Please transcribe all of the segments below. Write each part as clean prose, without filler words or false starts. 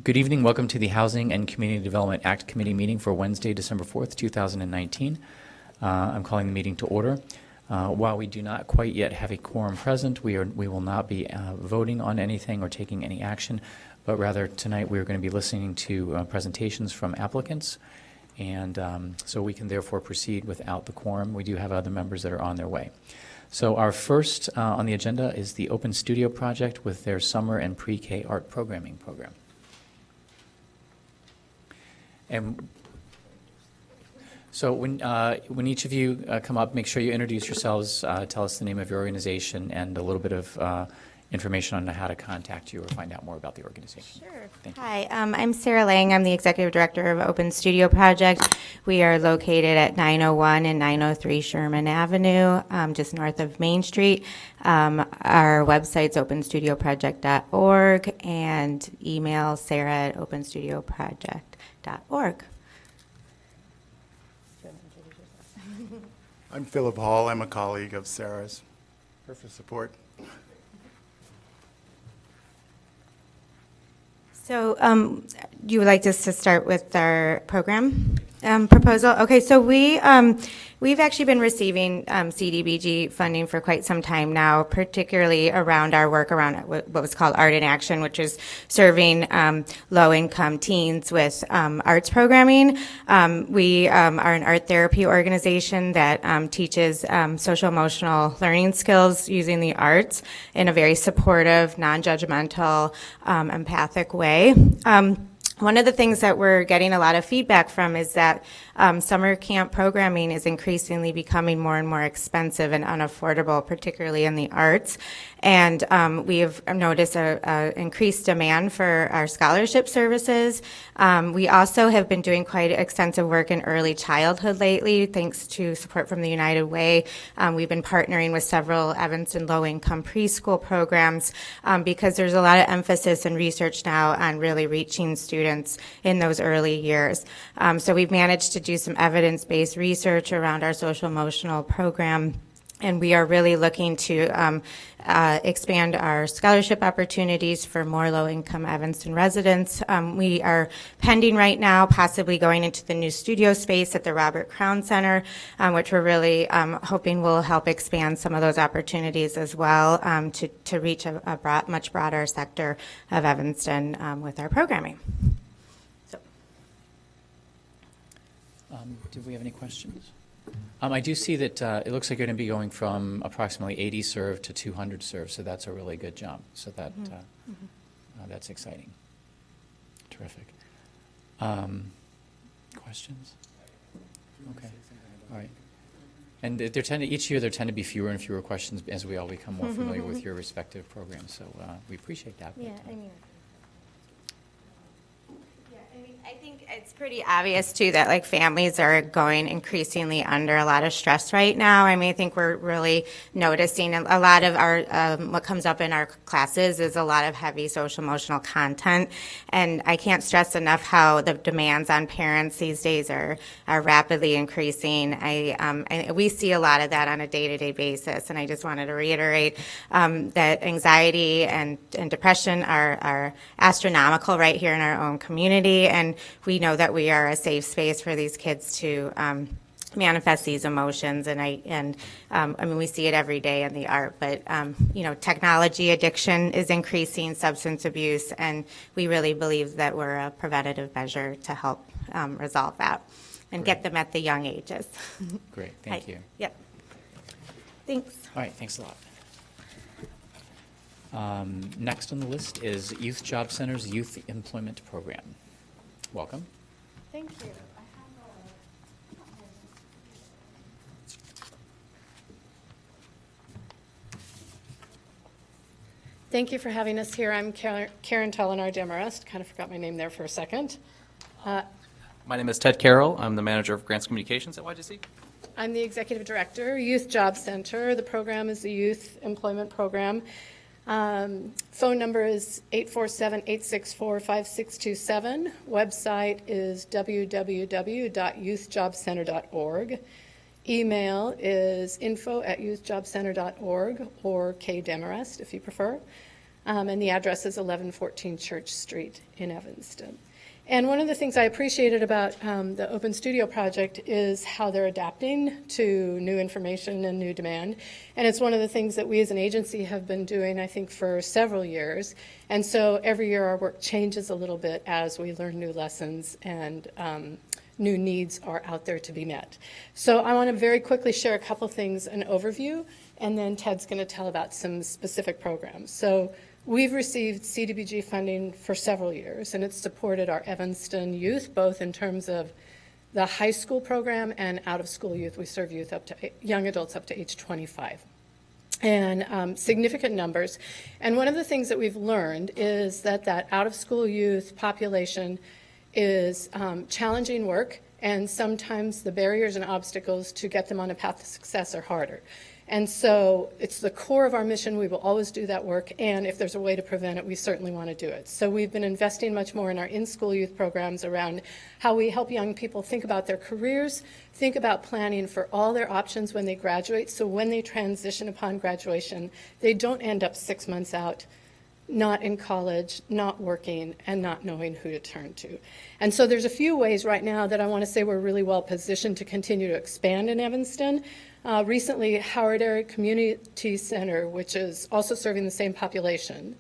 Good evening. Welcome to the Housing and Community Development Act Committee meeting for Wednesday, December 4th, 2019. I'm calling the meeting to order. While we do not quite yet have a quorum present, we will not be voting on anything or taking any action, but rather tonight we are going to be listening to presentations from applicants, and so we can therefore proceed without the quorum. We do have other members that are on their way. So our first on the agenda is the Open Studio Project with their summer and pre-K art programming program. And so when each of you come up, make sure you introduce yourselves, tell us the name of your organization, and a little bit of information on how to contact you or find out more about the organization. Sure. Thank you. Hi, I'm Sarah Lang. I'm the Executive Director of Open Studio Project. We are located at 901 and 903 Sherman Avenue, just north of Main Street. Our website's openstudioproject.org and email sarah@openstudioproject.org. I'm Philip Hall. I'm a colleague of Sarah's. Here for support. So you would like us to start with our program proposal? Okay, so we've actually been receiving Cdbg funding for quite some time now, particularly around our work around what was called Art in Action, which is serving low-income teens with arts programming. We are an art therapy organization that teaches social-emotional learning skills using the arts in a very supportive, non-judgmental, empathic way. One of the things that we're getting a lot of feedback from is that summer camp programming is increasingly becoming more and more expensive and unaffordable, particularly in the arts. And we've noticed a increased demand for our scholarship services. We also have been doing quite extensive work in early childhood lately, thanks to support from the United Way. We've been partnering with several Evanston low-income preschool programs because there's a lot of emphasis and research now on really reaching students in those early years. So we've managed to do some evidence-based research around our social-emotional program, and we are really looking to expand our scholarship opportunities for more low-income Evanston residents. We are pending right now possibly going into the new studio space at the Robert Crown Center, which we're really hoping will help expand some of those opportunities as well to reach a much broader sector of Evanston with our programming. So. Do we have any questions? I do see that it looks like you're going to be going from approximately 80 served to 200 served, so that's a really good jump. So that that's exciting. Terrific. Questions? Okay. All right. And each year there tend to be fewer and fewer questions as we all become more familiar with your respective programs. So we appreciate that. Yeah, I think it's pretty obvious too that like families are going increasingly under a lot of stress right now. I mean, I think we're really noticing a lot of our what comes up in our classes is a lot of heavy social emotional content, and I can't stress enough how the demands on parents these days are rapidly increasing. We see a lot of that on a day-to-day basis, and I just wanted to reiterate that anxiety and depression are astronomical right here in our own community, and we know that we are a safe space for these kids to manifest these emotions, and I mean, we see it every day in the art, but technology addiction is increasing, substance abuse, and we really believe that we're a preventative measure to help resolve that and get them at the young ages. Great, thank you. Yep. Thanks. All right, thanks a lot. Next on the list is Youth Job Center's Youth Employment Program. Welcome. Thank you. Thank you for having us here. I'm Karen Tolinar-Demarest. Kind of forgot my name there for a second. My name is Ted Carroll. I'm the manager of grants communications at YGC. I'm the executive director, Youth Job Center. The program is the Youth Employment Program. Phone number is 847-864-5627. Website is www.youthjobcenter.org. Email is info@youthjobcenter.org or kdemarest if you prefer. and the address is 1114 Church Street in Evanston. And one of the things I appreciated about the Open Studio project is how they're adapting to new information and new demand. And it's one of the things that we as an agency have been doing, I think, for several years. And so every year our work changes a little bit as we learn new lessons and new needs are out there to be met. So I want to very quickly share a couple things, an overview, and then Ted's going to tell about some specific programs. So we've received Cdbg funding for several years, and it's supported our Evanston youth, both in terms of the high school program and out-of-school youth. We serve youth up to young adults up to age 25. And significant numbers. And one of the things that we've learned is that that out-of-school youth population is challenging work, and sometimes the barriers and obstacles to get them on a path to success are harder. And so it's the core of our mission. We will always do that work, and if there's a way to prevent it, we certainly want to do it. So we've been investing much more in our in-school youth programs around how we help young people think about their careers, think about planning for all their options when they graduate, so when they transition upon graduation, they don't end up 6 months out not in college, not working, and not knowing who to turn to. And so there's a few ways right now that I want to say we're really well positioned to continue to expand in Evanston. Recently, Howard Area Community Center, which is also serving the same population,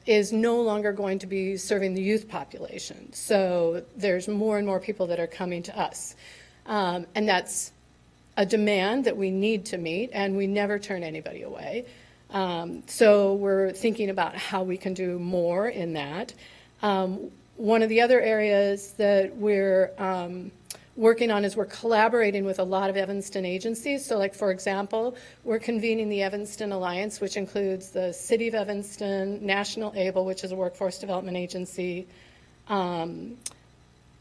is no longer going to be serving the youth population. So there's more and more people that are coming to us. And that's a demand that we need to meet, and we never turn anybody away. So we're thinking about how we can do more in that. One of the other areas that we're working on is we're collaborating with a lot of Evanston agencies. So like, for example, we're convening the Evanston Alliance, which includes the City of Evanston, National ABLE, which is a workforce development agency,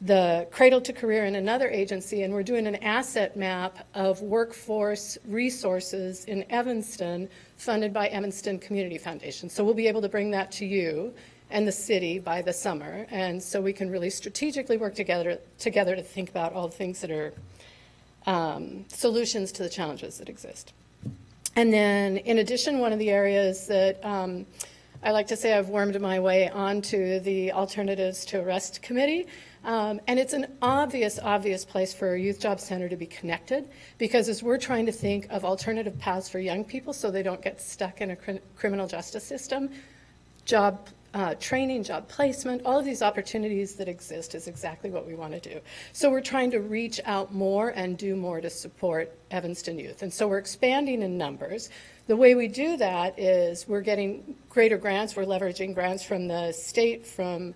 the Cradle to Career and another agency, and we're doing an asset map of workforce resources in Evanston funded by Evanston Community Foundation. So we'll be able to bring that to you and the city by the summer, and so we can really strategically work together to think about all the things that are solutions to the challenges that exist. And then in addition, one of the areas that I like to say I've wormed my way onto the Alternatives to Arrest Committee. And it's an obvious place for a youth job center to be connected, because as we're trying to think of alternative paths for young people so they don't get stuck in a criminal justice system, job training, job placement, all of these opportunities that exist is exactly what we want to do. So we're trying to reach out more and do more to support Evanston youth. And so we're expanding in numbers. The way we do that is we're getting greater grants. We're leveraging grants from the state, from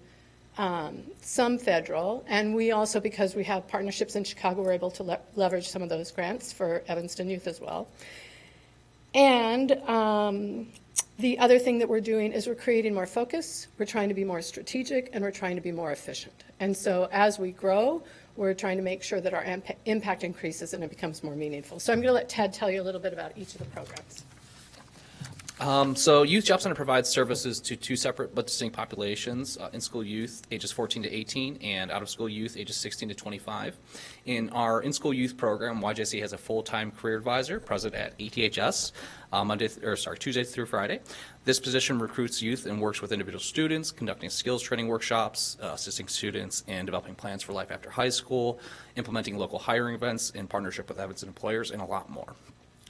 some federal, and we also, because we have partnerships in Chicago, we're able to leverage some of those grants for Evanston youth as well. And the other thing that we're doing is we're creating more focus, we're trying to be more strategic, and we're trying to be more efficient. And so as we grow, we're trying to make sure that our impact increases and it becomes more meaningful. So I'm going to let Ted tell you a little bit about each of the programs. So Youth Job Center provides services to two separate but distinct populations, in-school youth ages 14 to 18 and out-of-school youth ages 16 to 25. In our in-school youth program, YJC has a full-time career advisor present at ETHS Tuesday through Friday. This position recruits youth and works with individual students, conducting skills training workshops, assisting students in developing plans for life after high school, implementing local hiring events in partnership with Evanston employers, and a lot more.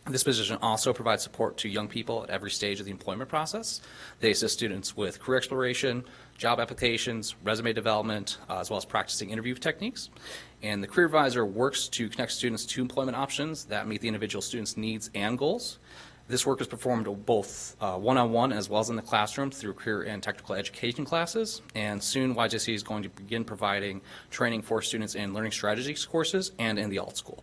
This position also provides support to young people at every stage of the employment process. They assist students with career exploration, job applications, resume development, as well as practicing interview techniques. And the career advisor works to connect students to employment options that meet the individual student's needs and goals. This work is performed both one-on-one as well as in the classroom through career and technical education classes. And soon YJC is going to begin providing training for students in learning strategies courses and in the alt school.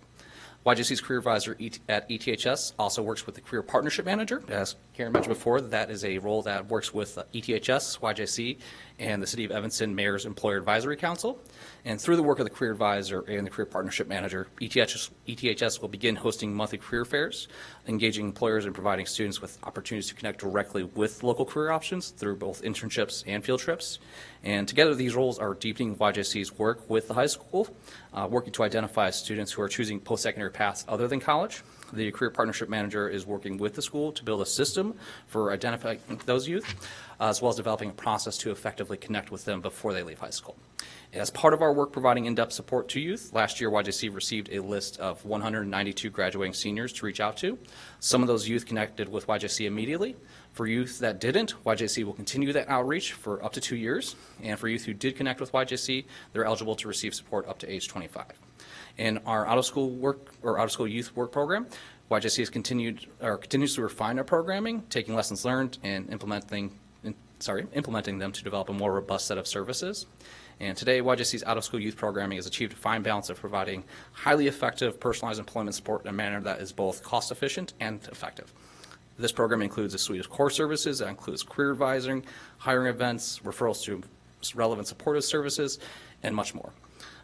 YJC's career advisor at ETHS also works with the career partnership manager. As Karen mentioned before, that is a role that works with ETHS, YJC, and the City of Evanston Mayor's Employer Advisory Council. And through the work of the career advisor and the career partnership manager, ETHS will begin hosting monthly career fairs, engaging employers and providing students with opportunities to connect directly with local career options through both internships and field trips. And together, these roles are deepening YJC's work with the high school, working to identify students who are choosing post-secondary paths other than college. The Career Partnership Manager is working with the school to build a system for identifying those youth, as well as developing a process to effectively connect with them before they leave high school. As part of our work providing in-depth support to youth, last year YJC received a list of 192 graduating seniors to reach out to. Some of those youth connected with YJC immediately. For youth that didn't, YJC will continue that outreach for up to 2 years. And for youth who did connect with YJC, they're eligible to receive support up to age 25. In our out-of-school work or out-of-school youth work program, YJC has continues to refine our programming, taking lessons learned and implementing them to develop a more robust set of services. And today, YJC's out-of-school youth programming has achieved a fine balance of providing highly effective personalized employment support in a manner that is both cost-efficient and effective. This program includes a suite of core services that includes career advising, hiring events, referrals to relevant supportive services, and much more.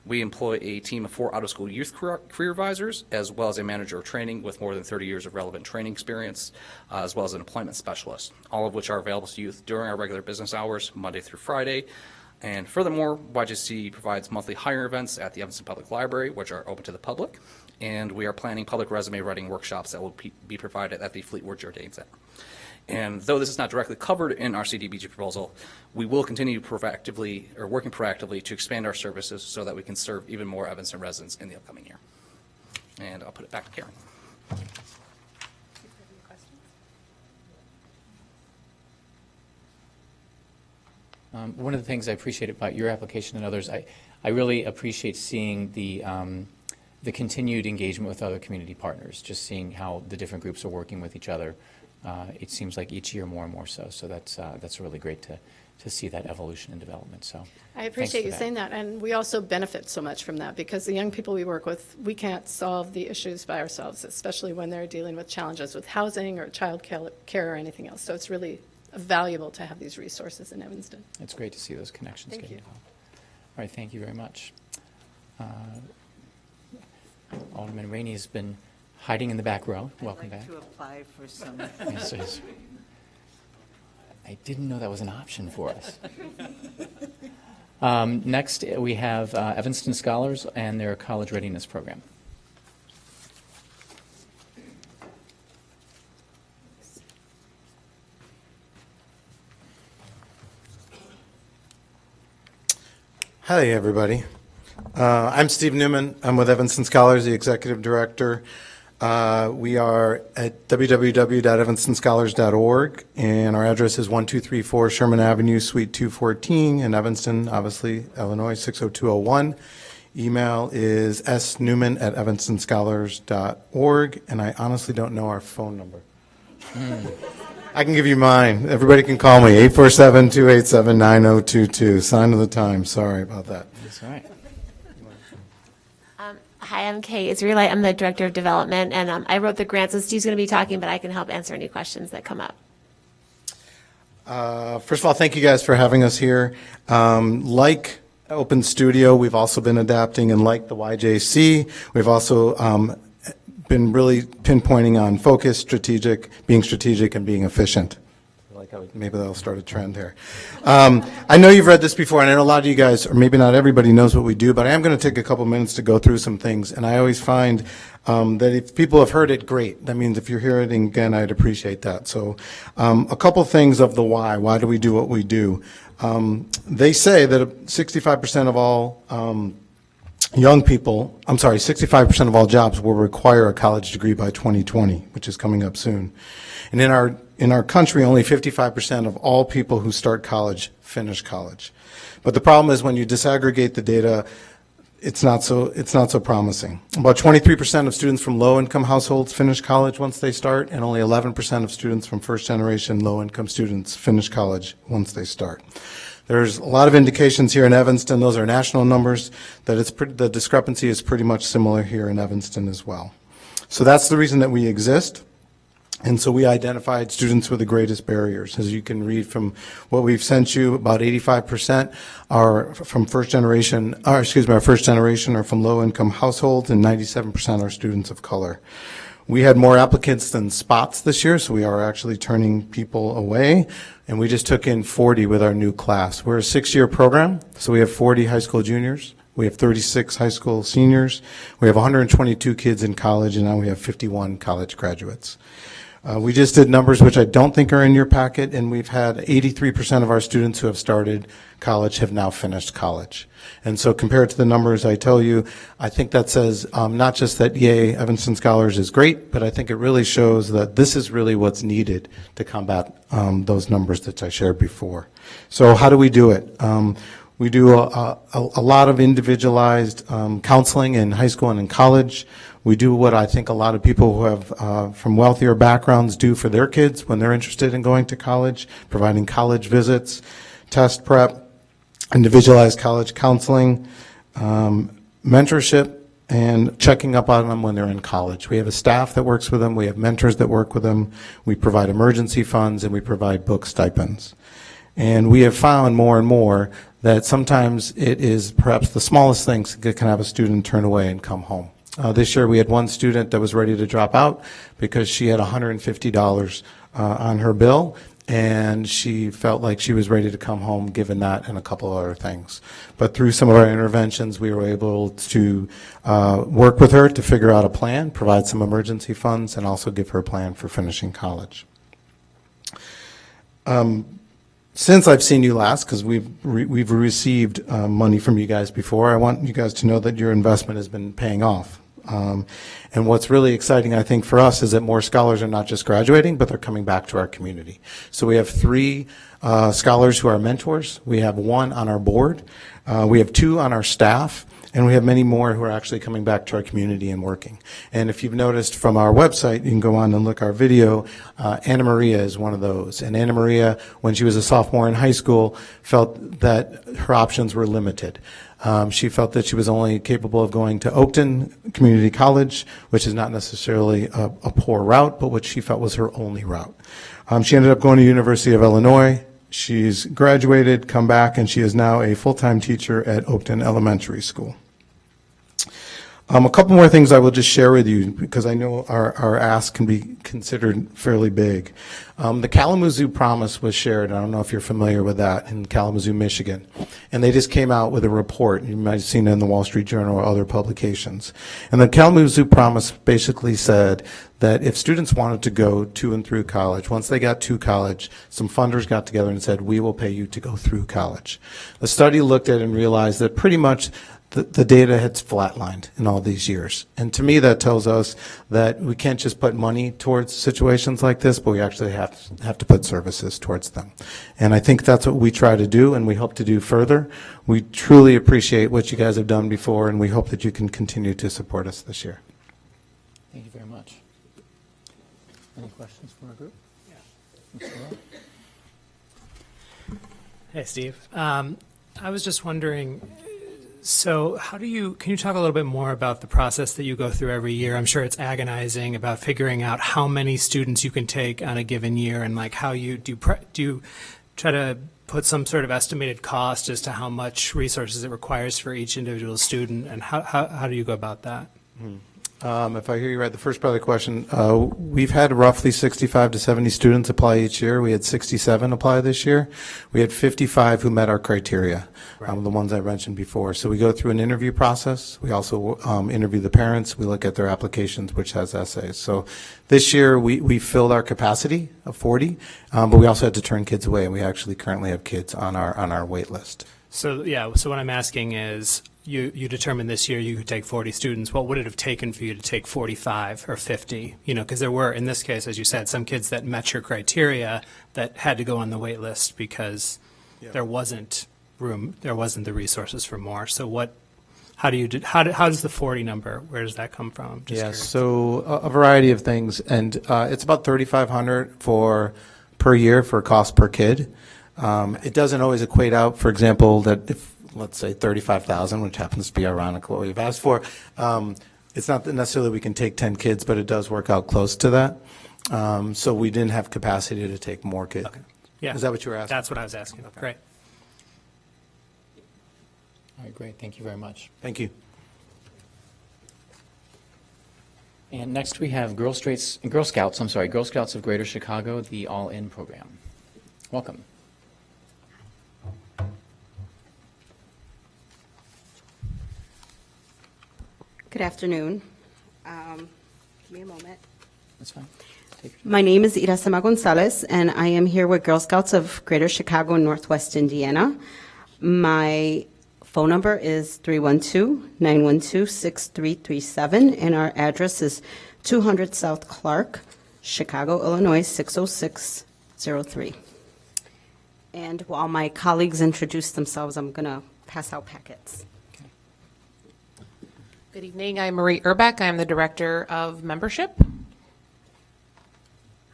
We employ a team of 4 out-of-school youth career advisors, as well as a manager of training with more than 30 years of relevant training experience, as well as an employment specialist, all of which are available to youth during our regular business hours, Monday through Friday. And furthermore, YJC provides monthly hiring events at the Evanston Public Library, which are open to the public. And we are planning public resume writing workshops that will be provided at the Fleetwood Jordan Center. And though this is not directly covered in our Cdbg proposal, we will continue working proactively to expand our services so that we can serve even more Evanston residents in the upcoming year. And I'll put it back to Karen. One of the things I appreciate about your application and others, I really appreciate seeing the continued engagement with other community partners, just seeing how the different groups are working with each other. It seems like each year more and more so. So that's really great to see that evolution and development. So I appreciate you saying that, and we also benefit so much from that because the young people we work with, we can't solve the issues by ourselves, especially when they're dealing with challenges with housing or child care or anything else. So it's really valuable to have these resources in Evanston. It's great to see those connections Thank get you. involved. All right, thank you very much. Alderman Rainey has been hiding in the back row. Welcome back. I'd like to apply for some. Yes, yes. I didn't know that was an option for us. Next, we have Evanston Scholars and their college readiness program. Hi, everybody. I'm Steve Newman. I'm with Evanston Scholars, the executive director. We are at www.evanstonscholars.org, and our address is 1234 Sherman Avenue, Suite 214 in Evanston, obviously, Illinois, 60201. Email is snewman@evanstonscholars.org, and I honestly don't know our phone number. I can give you mine. Everybody can call me, 847-287-9022. Sign of the time. Sorry about that. That's all right. Hi, I'm Kay Israelite. I'm the Director of Development, and I wrote the grant, so Steve's going to be talking, but I can help answer any questions that come up. First of all, thank you guys for having us here. Like Open Studio, we've also been adapting, and like the YJC, we've also been really pinpointing on focus, being strategic, and being efficient. Maybe that'll start a trend here. I know you've read this before, and I know a lot of you guys, or maybe not everybody, knows what we do, but I am going to take a couple minutes to go through some things. And I always find that if people have heard it, great. That means if you're hearing it again, I'd appreciate that. So a couple things of the why. Why do we do what we do? They say that 65% of all young people, 65% of all jobs will require a college degree by 2020, which is coming up soon. And in our country, only 55% of all people who start college finish college. But the problem is when you disaggregate the data, it's not so promising. About 23% of students from low-income households finish college once they start, and only 11% of students from first-generation low-income students finish college once they start. There's a lot of indications here in Evanston, those are national numbers, that the discrepancy is pretty much similar here in Evanston as well. So that's the reason that we exist. And so we identified students with the greatest barriers. As you can read from what we've sent you, about 85% are from first generation are from low-income households, and 97% are students of color. We had more applicants than spots this year, so we are actually turning people away, and we just took in 40 with our new class. We're a 6-year program, so we have 40 high school juniors We have 36 high school seniors. We have 122 kids in college, and now we have 51 college graduates. We just did numbers which I don't think are in your packet, and we've had 83% of our students who have started college have now finished college. And so compared to the numbers I tell you, I think that says not just that, yay, Evanston Scholars is great, but I think it really shows that this is really what's needed to combat those numbers that I shared before. So how do we do it? We do a lot of individualized counseling in high school and in college. We do what I think a lot of people who have from wealthier backgrounds do for their kids when they're interested in going to college, providing college visits, test prep, individualized college counseling, mentorship, and checking up on them when they're in college. We have a staff that works with them. We have mentors that work with them. We provide emergency funds, and we provide book stipends. And we have found more and more that sometimes it is perhaps the smallest things that can have a student turn away and come home. This year we had one student that was ready to drop out because she had $150 on her bill, and she felt like she was ready to come home given that and a couple of other things. But through some of our interventions, we were able to work with her to figure out a plan, provide some emergency funds, and also give her a plan for finishing college. Since I've seen you last, because we've received money from you guys before, I want you guys to know that your investment has been paying off. And what's really exciting, I think, for us is that more scholars are not just graduating, but they're coming back to our community. So we have 3 scholars who are mentors. We have 1 on our board. We have 2 on our staff. And we have many more who are actually coming back to our community and working. And if you've noticed from our website, you can go on and look our video, Anna Maria is one of those. And Anna Maria, when she was a sophomore in high school, felt that her options were limited. She felt that she was only capable of going to Oakton Community College, which is not necessarily a poor route, but what she felt was her only route. She ended up going to University of Illinois. She's graduated, come back, and she is now a full-time teacher at Oakton Elementary School. A couple more things I will just share with you because I know our ask can be considered fairly big. The Kalamazoo Promise was shared, I don't know if you're familiar with that, in Kalamazoo, Michigan. And they just came out with a report. You might have seen it in the Wall Street Journal or other publications. And the Kalamazoo Promise basically said that if students wanted to go to and through college, once they got to college, some funders got together and said, we will pay you to go through college. The study looked at it and realized that pretty much the data has flatlined in all these years. And to me, that tells us that we can't just put money towards situations like this, but we actually have to put services towards them. And I think that's what we try to do, and we hope to do further. We truly appreciate what you guys have done before, and we hope that you can continue to support us this year. Thank you very much. Any questions from our group? Yeah. Hey, Steve. I was just wondering, so can you talk a little bit more about the process that you go through every year? I'm sure it's agonizing about figuring out how many students you can take on a given year, and like how you do you try to put some sort of estimated cost as to how much resources it requires for each individual student, and how do you go about that? If I hear you right, the first part of the question, we've had roughly 65 to 70 students apply each year. We had 67 apply this year. We had 55 who met our criteria, the ones I mentioned before. So we go through an interview process. We also interview the parents. We look at their applications, which has essays. So this year we filled our capacity of 40, but we also had to turn kids away, and we actually currently have kids on our wait list. So yeah, so what I'm asking is, you determined this year you could take 40 students. What would it have taken for you to take 45 or 50? You know, because there were, in this case, as you said, some kids that met your criteria that had to go on the wait list because there wasn't room, there wasn't the resources for more. So how does the 40 number, where does that come from? Just curious. So a variety of things, and it's about $3,500 per year for cost per kid. It doesn't always equate out, for example, that if, let's say, 35,000, which happens to be ironic what we've asked for, it's not that necessarily we can take 10 kids, but it does work out close to that. So we didn't have capacity to take more kids. Okay. Yeah. Is that what you were asking? That's what I was asking. Okay. Great. All right, great. Thank you very much. Thank you. And next we have Girl Scouts of Greater Chicago, the All-In program. Welcome. Good afternoon. Give me a moment. That's fine. Take your My name is Irasema Gonzalez, and I am here with Girl Scouts of Greater Chicago and Northwest Indiana. My phone number is 312-912-6337, and our address is 200 South Clark, Chicago, Illinois, 60603. And while my colleagues introduce themselves, I'm going to pass out packets. Good evening. I'm Marie Urbeck. I'm the Director of Membership.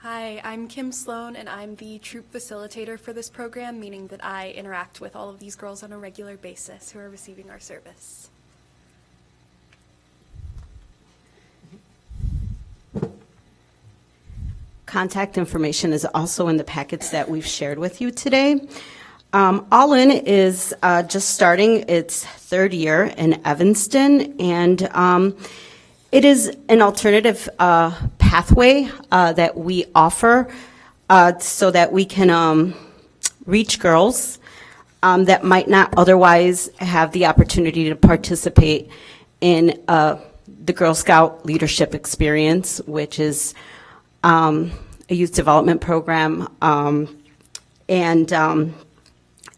Hi, I'm Kim Sloan, and I'm the troop facilitator for this program, meaning that I interact with all of these girls on a regular basis who are receiving our service. Contact information is also in the packets that we've shared with you today. All In is just starting its third year in Evanston, and it is an alternative pathway that we offer so that we can reach girls that might not otherwise have the opportunity to participate in the Girl Scout leadership experience, which is a youth development program, and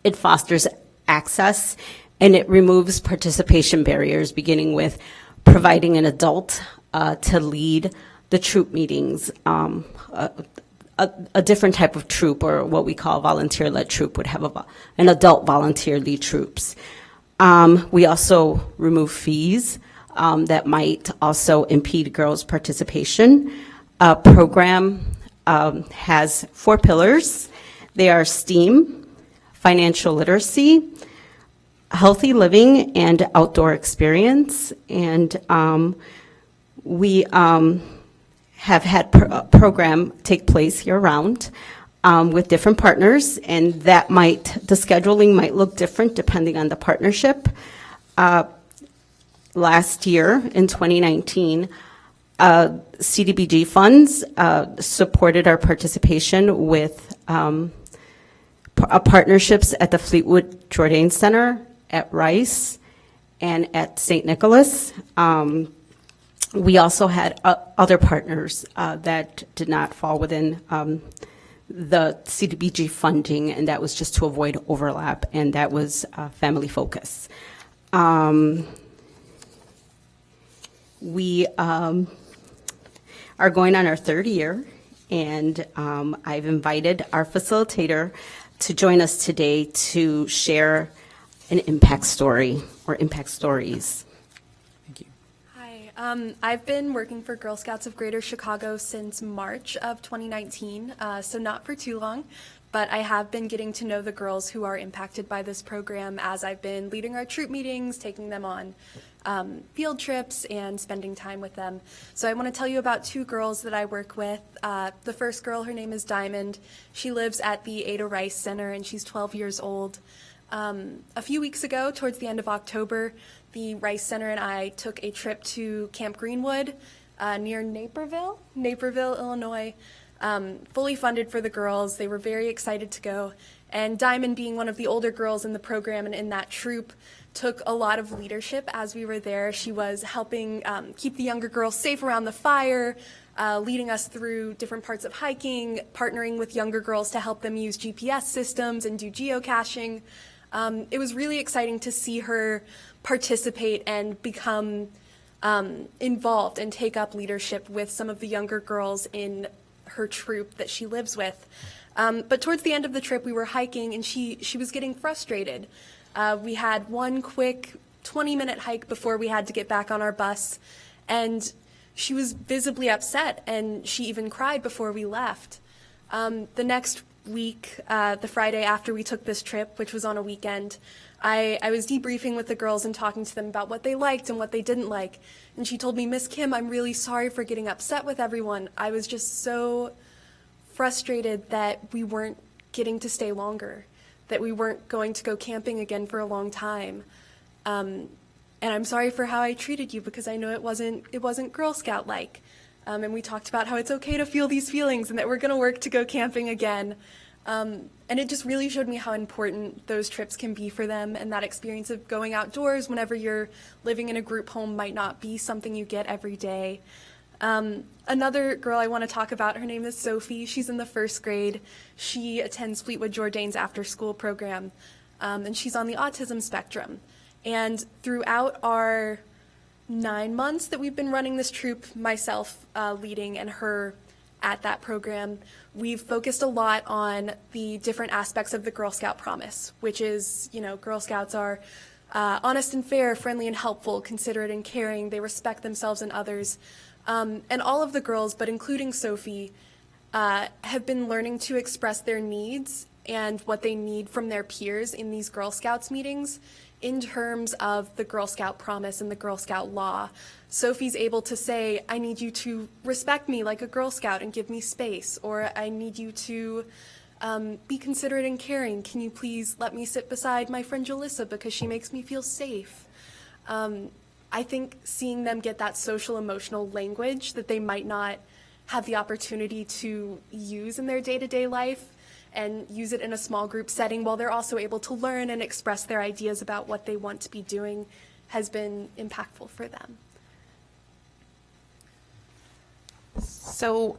it fosters access, and it removes participation barriers, beginning with providing an adult to lead the troop meetings. A different type of troop, or what we call volunteer-led troop, would have an adult volunteer lead troops. We also remove fees that might also impede girls' participation. Program has 4 pillars. They are STEAM, financial literacy, healthy living, and outdoor experience. And we have had a program take place year-round with different partners, and the scheduling might look different depending on the partnership. Last year, in 2019, Cdbg funds supported our participation with partnerships at the Fleetwood Jourdain Center, at Rice, and at St. Nicholas. We also had other partners that did not fall within the Cdbg funding, and that was just to avoid overlap, and that was family focus. We are going on our 3rd year, and I've invited our facilitator to join us today to share an impact story or impact stories. Thank you. Hi, I've been working for Girl Scouts of Greater Chicago since March of 2019, so not for too long, but I have been getting to know the girls who are impacted by this program as I've been leading our troop meetings, taking them on field trips, and spending time with them. So I want to tell you about 2 girls that I work with. The first girl, her name is Diamond. She lives at the Ada Rice Center, and she's 12 years old. A few weeks ago, towards the end of October, the Rice Center and I took a trip to Camp Greenwood near Naperville, Illinois, fully funded for the girls. They were very excited to go. And Diamond, being one of the older girls in the program and in that troop, took a lot of leadership as we were there. She was helping keep the younger girls safe around the fire, leading us through different parts of hiking, partnering with younger girls to help them use GPS systems and do geocaching. It was really exciting to see her participate and become involved and take up leadership with some of the younger girls in her troop that she lives with. But towards the end of the trip, we were hiking, and she was getting frustrated. We had one quick 20-minute hike before we had to get back on our bus, and she was visibly upset, and she even cried before we left. The next week, the Friday after we took this trip, which was on a weekend, I was debriefing with the girls and talking to them about what they liked and what they didn't like. And she told me, "Miss Kim, I'm really sorry for getting upset with everyone. I was just so frustrated that we weren't getting to stay longer, that we weren't going to go camping again for a long time. And I'm sorry for how I treated you, because I know it wasn't Girl Scout-like." And we talked about how it's okay to feel these feelings and that we're going to work to go camping again. And it just really showed me how important those trips can be for them, and that experience of going outdoors whenever you're living in a group home might not be something you get every day. Another girl I want to talk about, her name is Sophie. She's in the 1st grade. She attends Fleetwood Jourdain's after-school program, and she's on the autism spectrum. And throughout our 9 months that we've been running this troop, myself leading and her at that program, we've focused a lot on the different aspects of the Girl Scout Promise, which is, Girl Scouts are honest and fair, friendly and helpful, considerate and caring. They respect themselves and others. And all of the girls, but including Sophie, have been learning to express their needs and what they need from their peers in these Girl Scouts meetings in terms of the Girl Scout Promise and the Girl Scout law. Sophie's able to say, I need you to respect me like a Girl Scout and give me space, or I need you to be considerate and caring. Can you please let me sit beside my friend Jalissa because she makes me feel safe? I think seeing them get that social emotional language that they might not have the opportunity to use in their day-to-day life and use it in a small group setting while they're also able to learn and express their ideas about what they want to be doing has been impactful for them. So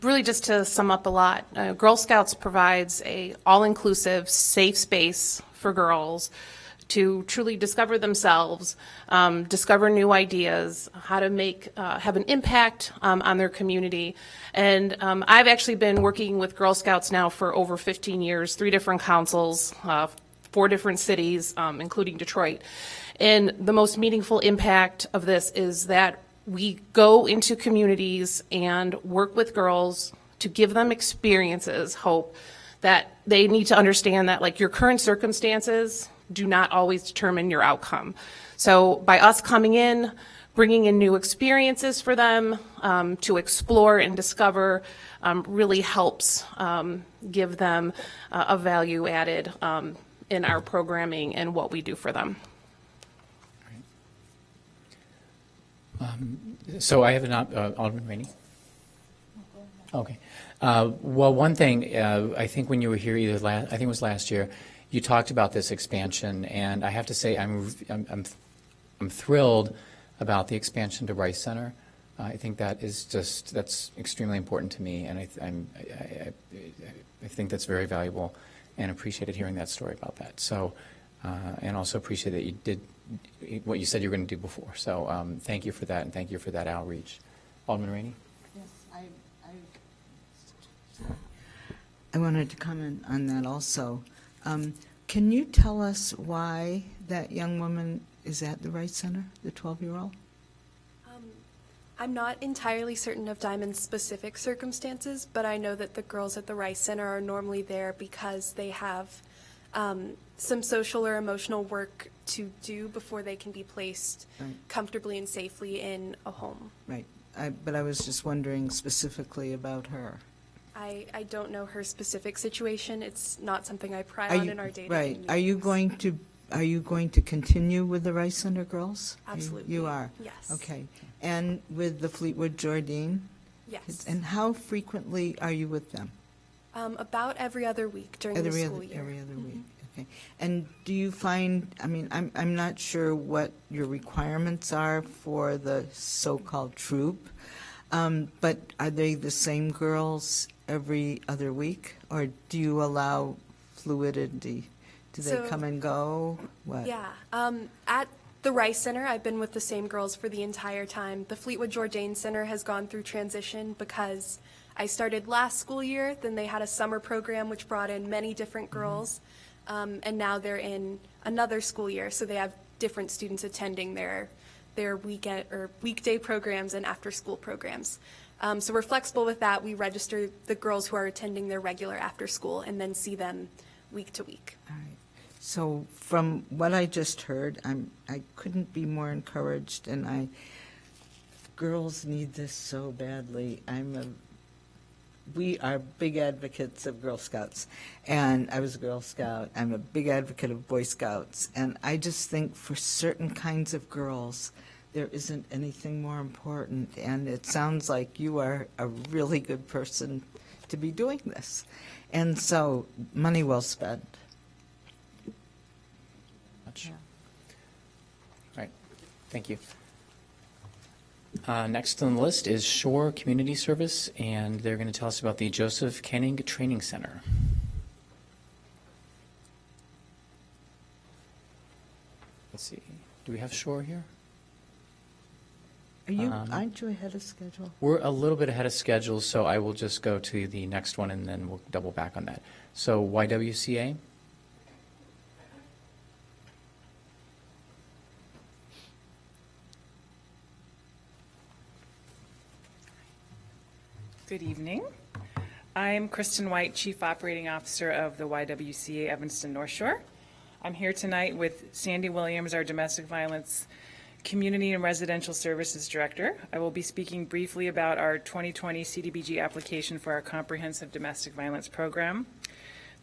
really just to sum up a lot, Girl Scouts provides a all-inclusive, safe space for girls to truly discover themselves, discover new ideas, how to have an impact on their community. And I've actually been working with Girl Scouts now for over 15 years, 3 different councils, 4 different cities, including Detroit. And the most meaningful impact of this is that we go into communities and work with girls to give them experiences, hope, that they need to understand that like your current circumstances do not always determine your outcome. So by us coming in, bringing in new experiences for them to explore and discover really helps give them a value added in our programming and what we do for them. So I have Alderman Rainey. Okay. Well, one thing, I think when you were here I think it was last year, you talked about this expansion, and I have to say I'm thrilled about the expansion to Rice Center. I think that's extremely important to me, and I think that's very valuable, and appreciated hearing that story about that. So, and also appreciate that you did what you said you were going to do before. So thank you for that, and thank you for that outreach. Alderman Rainey? Yes, I wanted to comment on that also. Can you tell us why that young woman is at the Rice Center, the 12-year-old? I'm not entirely certain of Diamond's specific circumstances, but I know that the girls at the Rice Center are normally there because they have some social or emotional work to do before they can be placed comfortably and safely in a home. Right. But I was just wondering specifically about her. I don't know her specific situation. It's not something I pry on in our day-to-day Right. meetings. Are you going to continue with the Rice Center girls? Absolutely. You are? Yes. Okay. And with the Fleetwood Jourdain? Yes. And how frequently are you with them? About every other week during the school year. Every other week. Okay. And do you find, I'm not sure what your requirements are for the so-called troop, but are they the same girls every other week, or do you allow fluidity? Do they come and go? What? Yeah. At the Rice Center, I've been with the same girls for the entire time. The Fleetwood Jourdain Center has gone through transition because I started last school year, then they had a summer program which brought in many different girls, and now they're in another school year, so they have different students attending their weekend or weekday programs and after-school programs. So we're flexible with that. We register the girls who are attending their regular after-school and then see them week to week. All right. So from what I just heard, I couldn't be more encouraged, and girls need this so badly. We are big advocates of Girl Scouts, and I was a Girl Scout. I'm a big advocate of Boy Scouts, and I just think for certain kinds of girls, there isn't anything more important, and it sounds like you are a really good person to be doing this. And so, money well spent. Much. All right, thank you. Next on the list is Shore Community Service, and they're going to tell us about the Joseph Kenning Training Center. Let's see, do we have Shore here? Aren't you ahead of schedule? We're a little bit ahead of schedule, so I will just go to the next one and then we'll double back on that. So YWCA? Good evening. I'm Kristen White, Chief Operating Officer of the YWCA Evanston North Shore. I'm here tonight with Sandy Williams, our Domestic Violence Community and Residential Services Director. I will be speaking briefly about our 2020 Cdbg application for our comprehensive domestic violence program.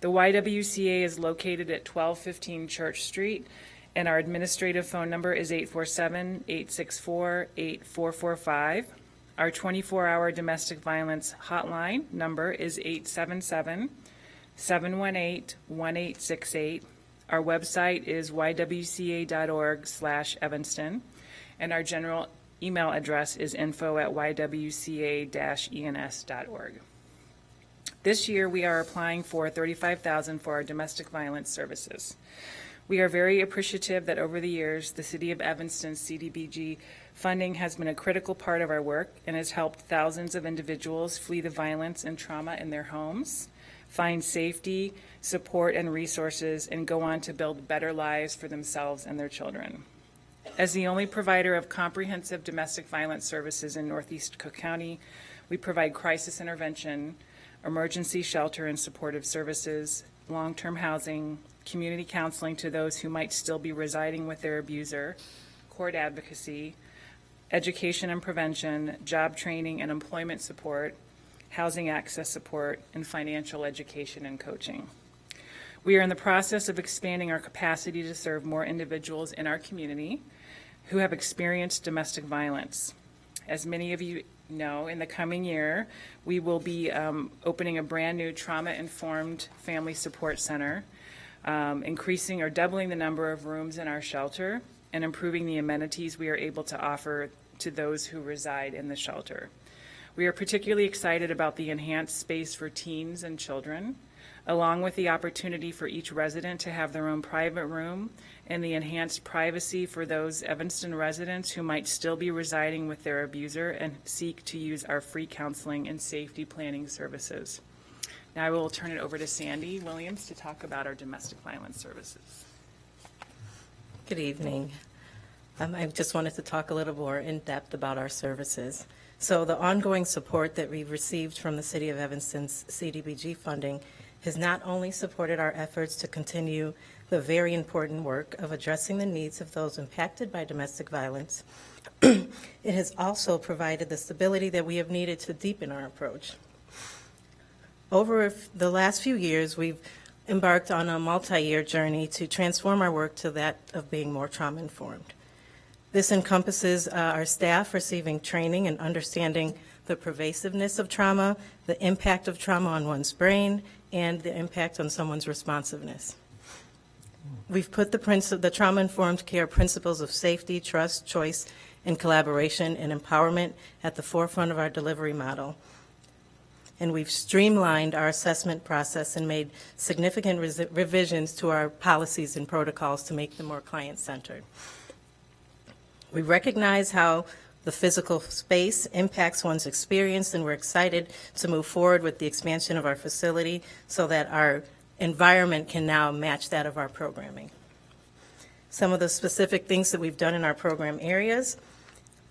The YWCA is located at 1215 Church Street, and our administrative phone number is 847-864-8445. Our 24-hour domestic violence hotline number is 877-718-1868. Our website is ywca.org/Evanston, and our general email address is info@ywca-ens.org. This year, we are applying for $35,000 for our domestic violence services. We are very appreciative that over the years, the City of Evanston's Cdbg funding has been a critical part of our work and has helped thousands of individuals flee the violence and trauma in their homes, find safety, support, and resources, and go on to build better lives for themselves and their children. As the only provider of comprehensive domestic violence services in Northeast Cook County, we provide crisis intervention, emergency shelter and supportive services, long-term housing, community counseling to those who might still be residing with their abuser, court advocacy, education and prevention, job training and employment support, housing access support, and financial education and coaching. We are in the process of expanding our capacity to serve more individuals in our community who have experienced domestic violence. As many of you know, in the coming year, we will be opening a brand new trauma-informed family support center, increasing or doubling the number of rooms in our shelter, and improving the amenities we are able to offer to those who reside in the shelter. We are particularly excited about the enhanced space for teens and children, along with the opportunity for each resident to have their own private room and the enhanced privacy for those Evanston residents who might still be residing with their abuser and seek to use our free counseling and safety planning services. Now I will turn it over to Sandy Williams to talk about our domestic violence services. Good evening. I just wanted to talk a little more in depth about our services. So the ongoing support that we've received from the City of Evanston's Cdbg funding has not only supported our efforts to continue the very important work of addressing the needs of those impacted by domestic violence, it has also provided the stability that we have needed to deepen our approach. Over the last few years, we've embarked on a multi-year journey to transform our work to that of being more trauma-informed. This encompasses our staff receiving training and understanding the pervasiveness of trauma, the impact of trauma on one's brain, and the impact on someone's responsiveness. We've put the trauma-informed care principles of safety, trust, choice, and collaboration and empowerment at the forefront of our delivery model. And we've streamlined our assessment process and made significant revisions to our policies and protocols to make them more client-centered. We recognize how the physical space impacts one's experience, and we're excited to move forward with the expansion of our facility so that our environment can now match that of our programming. Some of the specific things that we've done in our program areas: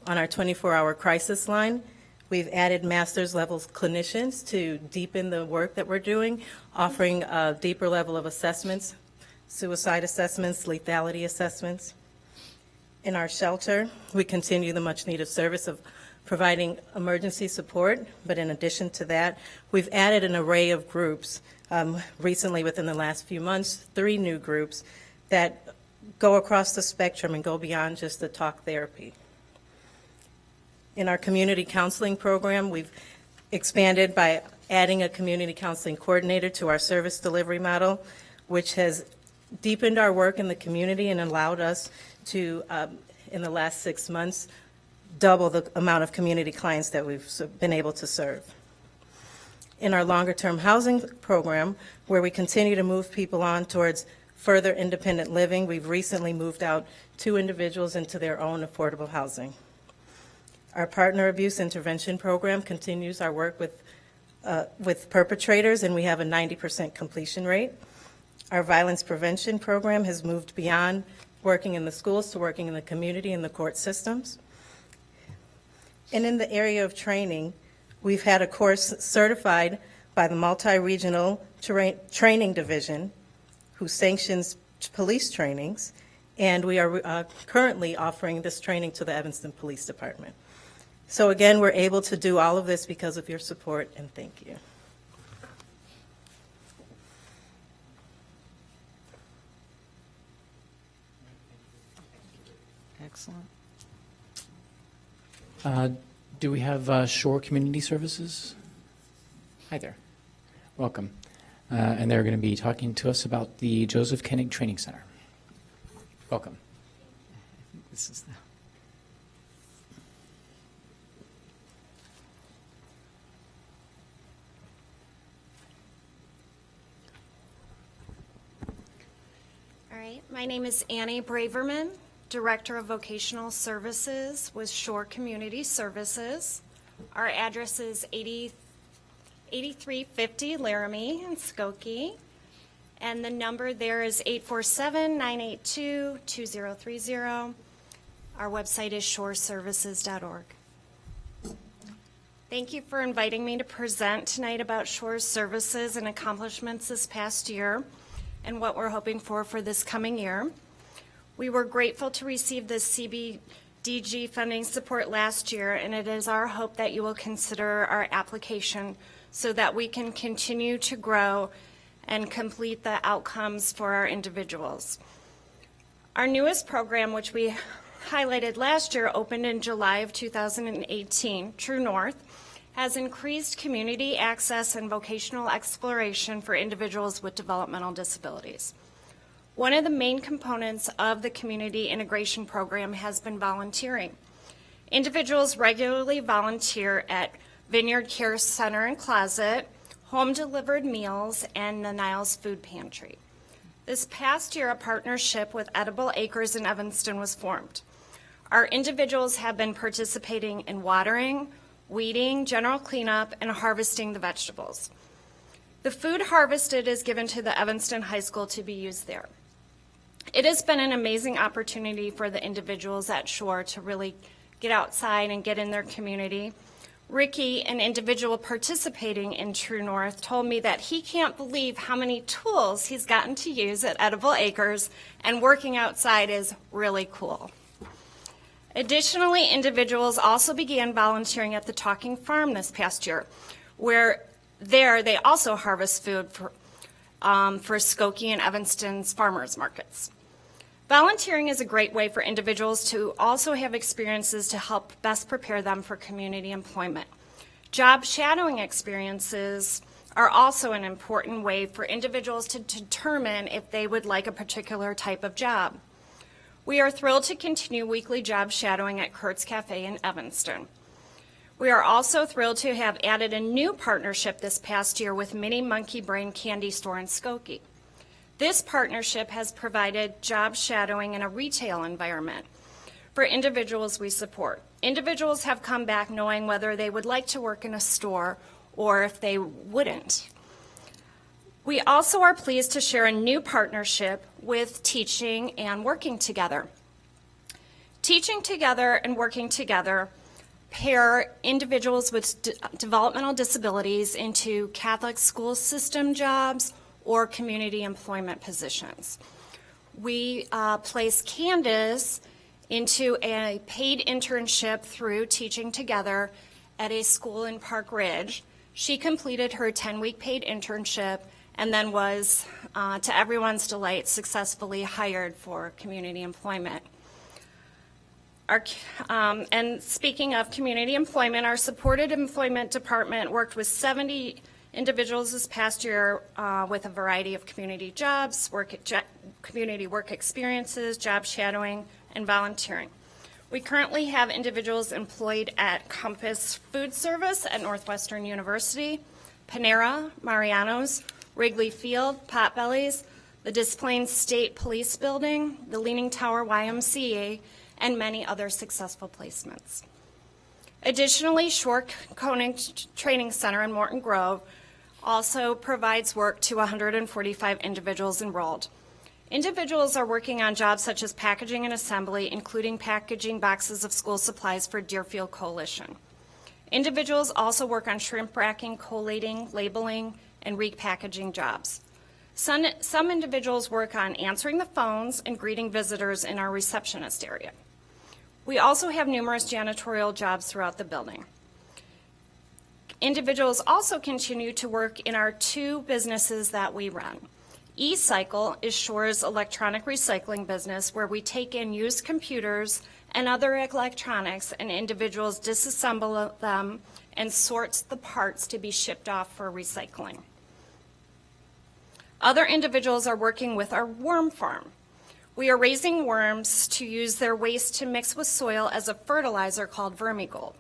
on our 24-hour crisis line, we've added master's level clinicians to deepen the work that we're doing, offering a deeper level of assessments, suicide assessments, lethality assessments. In our shelter, we continue the much-needed service of providing emergency support, but in addition to that, we've added an array of groups. Recently, within the last few months, 3 new groups that go across the spectrum and go beyond just the talk therapy. In our community counseling program, we've expanded by adding a community counseling coordinator to our service delivery model, which has deepened our work in the community and allowed us to, in the last 6 months, double the amount of community clients that we've been able to serve. In our longer-term housing program, where we continue to move people on towards further independent living, we've recently moved out 2 individuals into their own affordable housing. Our partner abuse intervention program continues our work with perpetrators, and we have a 90% completion rate. Our violence prevention program has moved beyond working in the schools to working in the community and the court systems. And in the area of training, we've had a course certified by the Multi-Regional Training Division, who sanctions police trainings, and we are currently offering this training to the Evanston Police Department. So again, we're able to do all of this because of your support, and thank you. Excellent. Do we have Shore Community Services? Hi there. Welcome. And they're going to be talking to us about the Joseph Koenig Training Center. Welcome. This is the. All right, my name is Annie Braverman, Director of Vocational Services with Shore Community Services. Our address is 8350 Laramie in Skokie, and the number there is 847-982-2030. Our website is shoreservices.org. Thank you for inviting me to present tonight about Shore's services and accomplishments this past year and what we're hoping for this coming year. We were grateful to receive this Cdbg funding support last year, and it is our hope that you will consider our application so that we can continue to grow and complete the outcomes for our individuals. Our newest program, which we highlighted last year, opened in July of 2018, True North, has increased community access and vocational exploration for individuals with developmental disabilities. One of the main components of the community integration program has been volunteering. Individuals regularly volunteer at Vineyard Care Center and Closet, home delivered meals, and the Niles Food Pantry. This past year, a partnership with Edible Acres in Evanston was formed. Our individuals have been participating in watering, weeding, general cleanup, and harvesting the vegetables. The food harvested is given to the Evanston High School to be used there. It has been an amazing opportunity for the individuals at Shore to really get outside and get in their community. Ricky, an individual participating in True North, told me that he can't believe how many tools he's gotten to use at Edible Acres, and working outside is really cool. Additionally, individuals also began volunteering at the Talking Farm this past year, where they also harvest food for Skokie and Evanston's farmers markets. Volunteering is a great way for individuals to also have experiences to help best prepare them for community employment. Job shadowing experiences are also an important way for individuals to determine if they would like a particular type of job. We are thrilled to continue weekly job shadowing at Kurt's Cafe in Evanston. We are also thrilled to have added a new partnership this past year with Mini Monkey Brain Candy Store in Skokie. This partnership has provided job shadowing in a retail environment for individuals we support. Individuals have come back knowing whether they would like to work in a store or if they wouldn't. We also are pleased to share a new partnership with Teaching and Working Together. Teaching Together and Working Together pair individuals with developmental disabilities into Catholic school system jobs or community employment positions. We place Candace into a paid internship through Teaching Together at a school in Park Ridge. She completed her 10-week paid internship and then was, to everyone's delight, successfully hired for community employment. And speaking of community employment, our supported employment department worked with 70 individuals this past year with a variety of community jobs, community work experiences, job shadowing, and volunteering. We currently have individuals employed at Compass Food Service at Northwestern University, Panera, Mariano's, Wrigley Field, Potbellies, the Des Plaines State Police Building, the Leaning Tower YMCA, and many other successful placements. Additionally, Shore Koenig Training Center in Morton Grove also provides work to 145 individuals enrolled. Individuals are working on jobs such as packaging and assembly, including packaging boxes of school supplies for Deerfield Coalition. Individuals also work on shrimp racking, collating, labeling, and repackaging jobs. Some individuals work on answering the phones and greeting visitors in our receptionist area. We also have numerous janitorial jobs throughout the building. Individuals also continue to work in our 2 businesses that we run. eCycle is Shore's electronic recycling business where we take in used computers and other electronics and individuals disassemble them and sort the parts to be shipped off for recycling. Other individuals are working with our worm farm. We are raising worms to use their waste to mix with soil as a fertilizer called vermigold.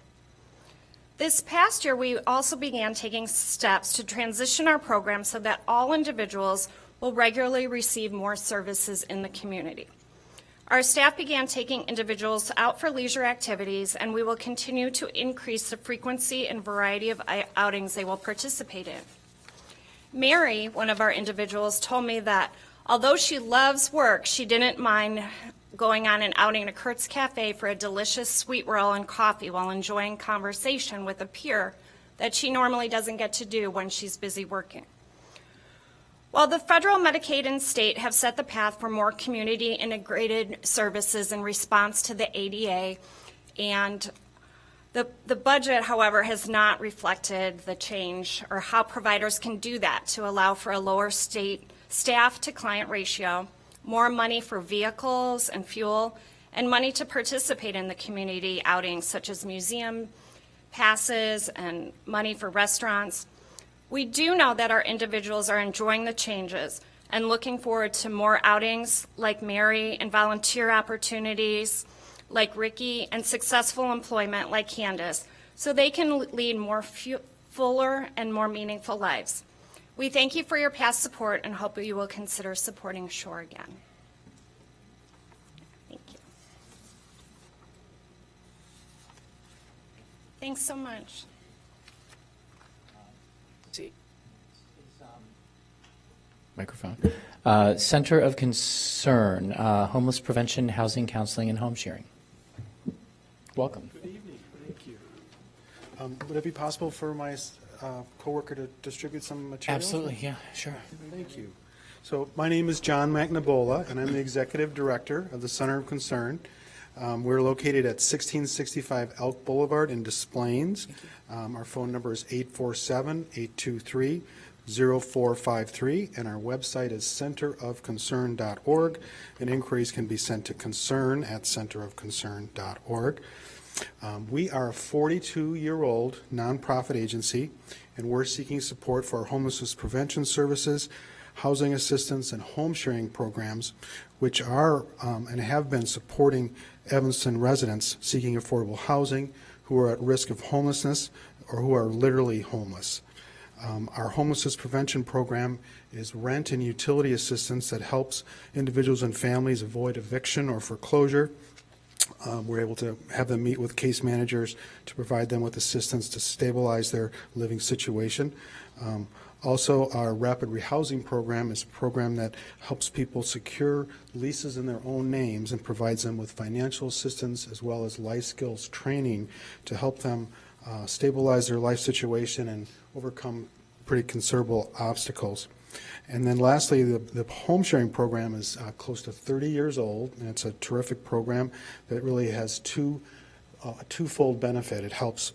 This past year, we also began taking steps to transition our program so that all individuals will regularly receive more services in the community. Our staff began taking individuals out for leisure activities, and we will continue to increase the frequency and variety of outings they will participate in. Mary, one of our individuals, told me that although she loves work, she didn't mind going on an outing to Kurt's Cafe for a delicious sweet roll and coffee while enjoying conversation with a peer that she normally doesn't get to do when she's busy working. While the federal, Medicaid, and state have set the path for more community integrated services in response to the ADA, and the budget, however, has not reflected the change or how providers can do that to allow for a lower state staff to client ratio, more money for vehicles and fuel, and money to participate in the community outings such as museum passes and money for restaurants. We do know that our individuals are enjoying the changes and looking forward to more outings like Mary and volunteer opportunities like Ricky and successful employment like Candace so they can lead more fuller and more meaningful lives. We thank you for your past support and hope you will consider supporting Shore again. Thank you. Thanks so much. Microphone. Center of Concern, Homeless Prevention, Housing, Counseling, and Home Sharing. Welcome. Good evening. Thank you. Would it be possible for my coworker to distribute some material? Absolutely, yeah, sure. Thank you. So my name is John Magnabola, and I'm the Executive Director of the Center of Concern. We're located at 1665 Elk Boulevard in Des Plaines. Our phone number is 847-823-0453, and our website is centerofconcern.org, and inquiries can be sent to concern@centerofconcern.org. We are a 42-year-old nonprofit agency, and we're seeking support for our homelessness prevention services, housing assistance, and home sharing programs, which are and have been supporting Evanston residents seeking affordable housing who are at risk of homelessness or who are literally homeless. Our homelessness prevention program is rent and utility assistance that helps individuals and families avoid eviction or foreclosure. We're able to have them meet with case managers to provide them with assistance to stabilize their living situation. Also, our rapid rehousing program is a program that helps people secure leases in their own names and provides them with financial assistance as well as life skills training to help them stabilize their life situation and overcome pretty considerable obstacles. And then lastly, the home sharing program is close to 30 years old, and it's a terrific program that really has a twofold benefit. It helps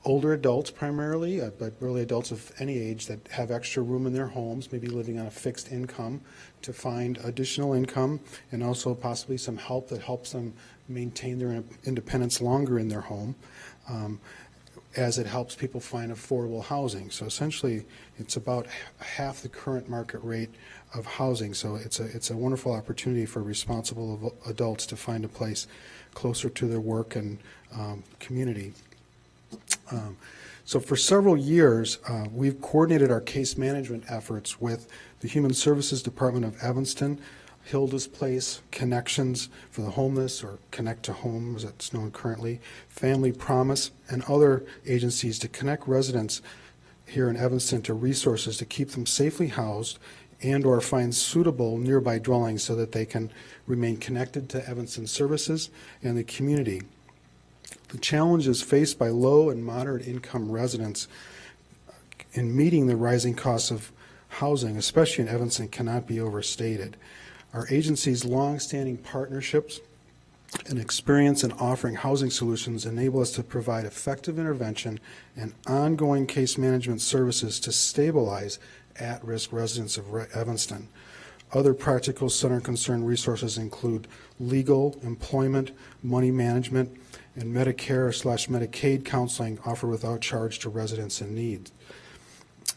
older adults primarily, but really adults of any age that have extra room in their homes, maybe living on a fixed income, to find additional income and also possibly some help that helps them maintain their independence longer in their home. as it helps people find affordable housing. So essentially, it's about half the current market rate of housing. So it's a wonderful opportunity for responsible adults to find a place closer to their work and community. So for several years, we've coordinated our case management efforts with the Human Services Department of Evanston, Hilda's Place, Connections for the Homeless, or Connect to Home as it's known currently, Family Promise, and other agencies to connect residents here in Evanston to resources to keep them safely housed and or find suitable nearby dwellings so that they can remain connected to Evanston services and the community. The challenges faced by low and moderate income residents in meeting the rising costs of housing, especially in Evanston, cannot be overstated. Our agency's long-standing partnerships and experience in offering housing solutions enable us to provide effective intervention and ongoing case management services to stabilize at-risk residents of Evanston. Other practical center concern resources include legal, employment, money management, and Medicare/Medicaid counseling offered without charge to residents in need.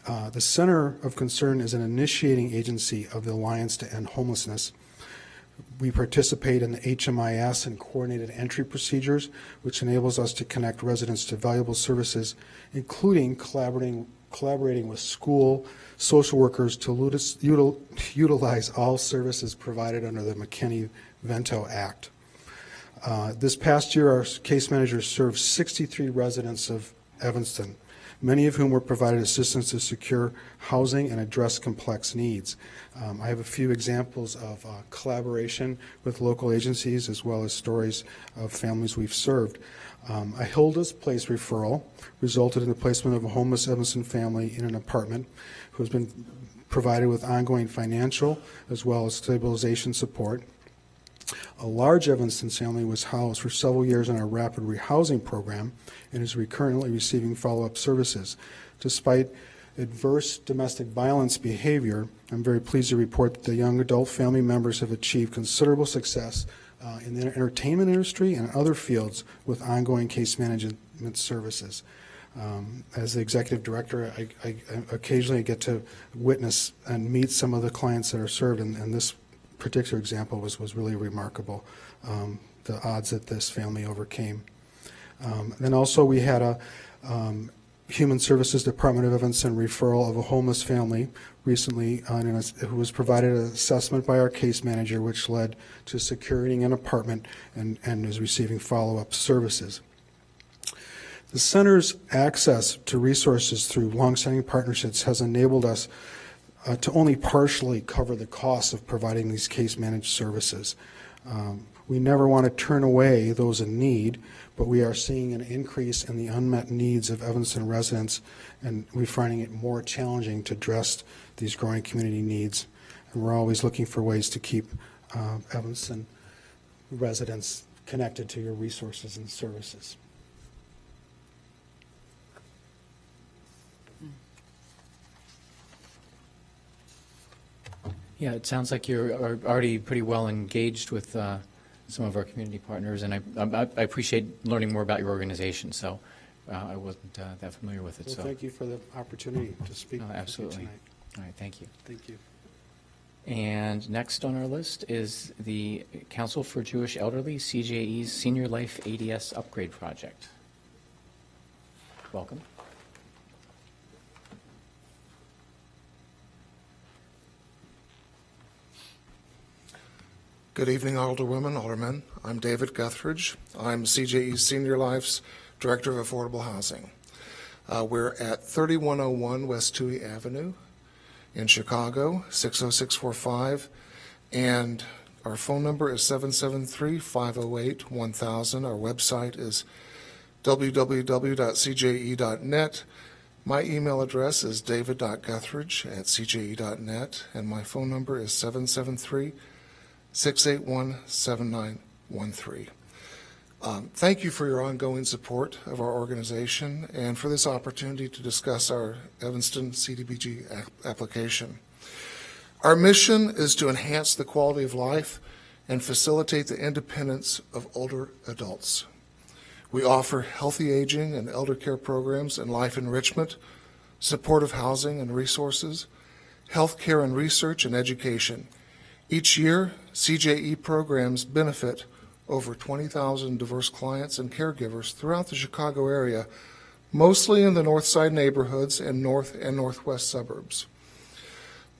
The Center of Concern is an initiating agency of the Alliance to End Homelessness. We participate in the HMIS and coordinated entry procedures, which enables us to connect residents to valuable services, including collaborating with school social workers to utilize all services provided under the McKinney-Vento Act. This past year, our case managers served 63 residents of Evanston, many of whom were provided assistance to secure housing and address complex needs. I have a few examples of collaboration with local agencies as well as stories of families we've served. A Hilda's Place referral resulted in the placement of a homeless Evanston family in an apartment who has been provided with ongoing financial as well as stabilization support. A large Evanston family was housed for several years in our rapid rehousing program and is currently receiving follow-up services. Despite adverse domestic violence behavior, I'm very pleased to report that the young adult family members have achieved considerable success in the entertainment industry and other fields with ongoing case management services. As the executive director, I occasionally get to witness and meet some of the clients that are served, and this particular example was really remarkable, the odds that this family overcame. Then also we had a Human Services Department of Evanston referral of a homeless family recently who was provided an assessment by our case manager, which led to securing an apartment and is receiving follow-up services. The center's access to resources through longstanding partnerships has enabled us to only partially cover the costs of providing these case managed services. We never want to turn away those in need, but we are seeing an increase in the unmet needs of Evanston residents, and we're finding it more challenging to address these growing community needs. And we're always looking for ways to keep Evanston residents connected to your resources and services. Yeah, it sounds like you're already pretty well engaged with some of our community partners, and I appreciate learning more about your organization, so I wasn't that familiar with it. Well, so thank you for the opportunity to speak with you absolutely. tonight. All right, thank you. Thank you. And next on our list is the Council for Jewish Elderly, CJE's Senior Life ADS Upgrade Project. Welcome. Good evening, Alderwomen, Aldermen. I'm David Guthridge. I'm CJE's Senior Life's Director of Affordable Housing. We're at 3101 West Toohey Avenue in Chicago, 60645, and our phone number is 773-508-1000. Our website is www.cje.net. My email address is david.guthridge@cje.net, and my phone number is 773-681-7913. Thank you for your ongoing support of our organization and for this opportunity to discuss our Evanston Cdbg application. Our mission is to enhance the quality of life and facilitate the independence of older adults. We offer healthy aging and elder care programs and life enrichment, supportive housing and resources, health care and research and education. Each year, CJE programs benefit over 20,000 diverse clients and caregivers throughout the Chicago area, mostly in the north side neighborhoods and north and northwest suburbs.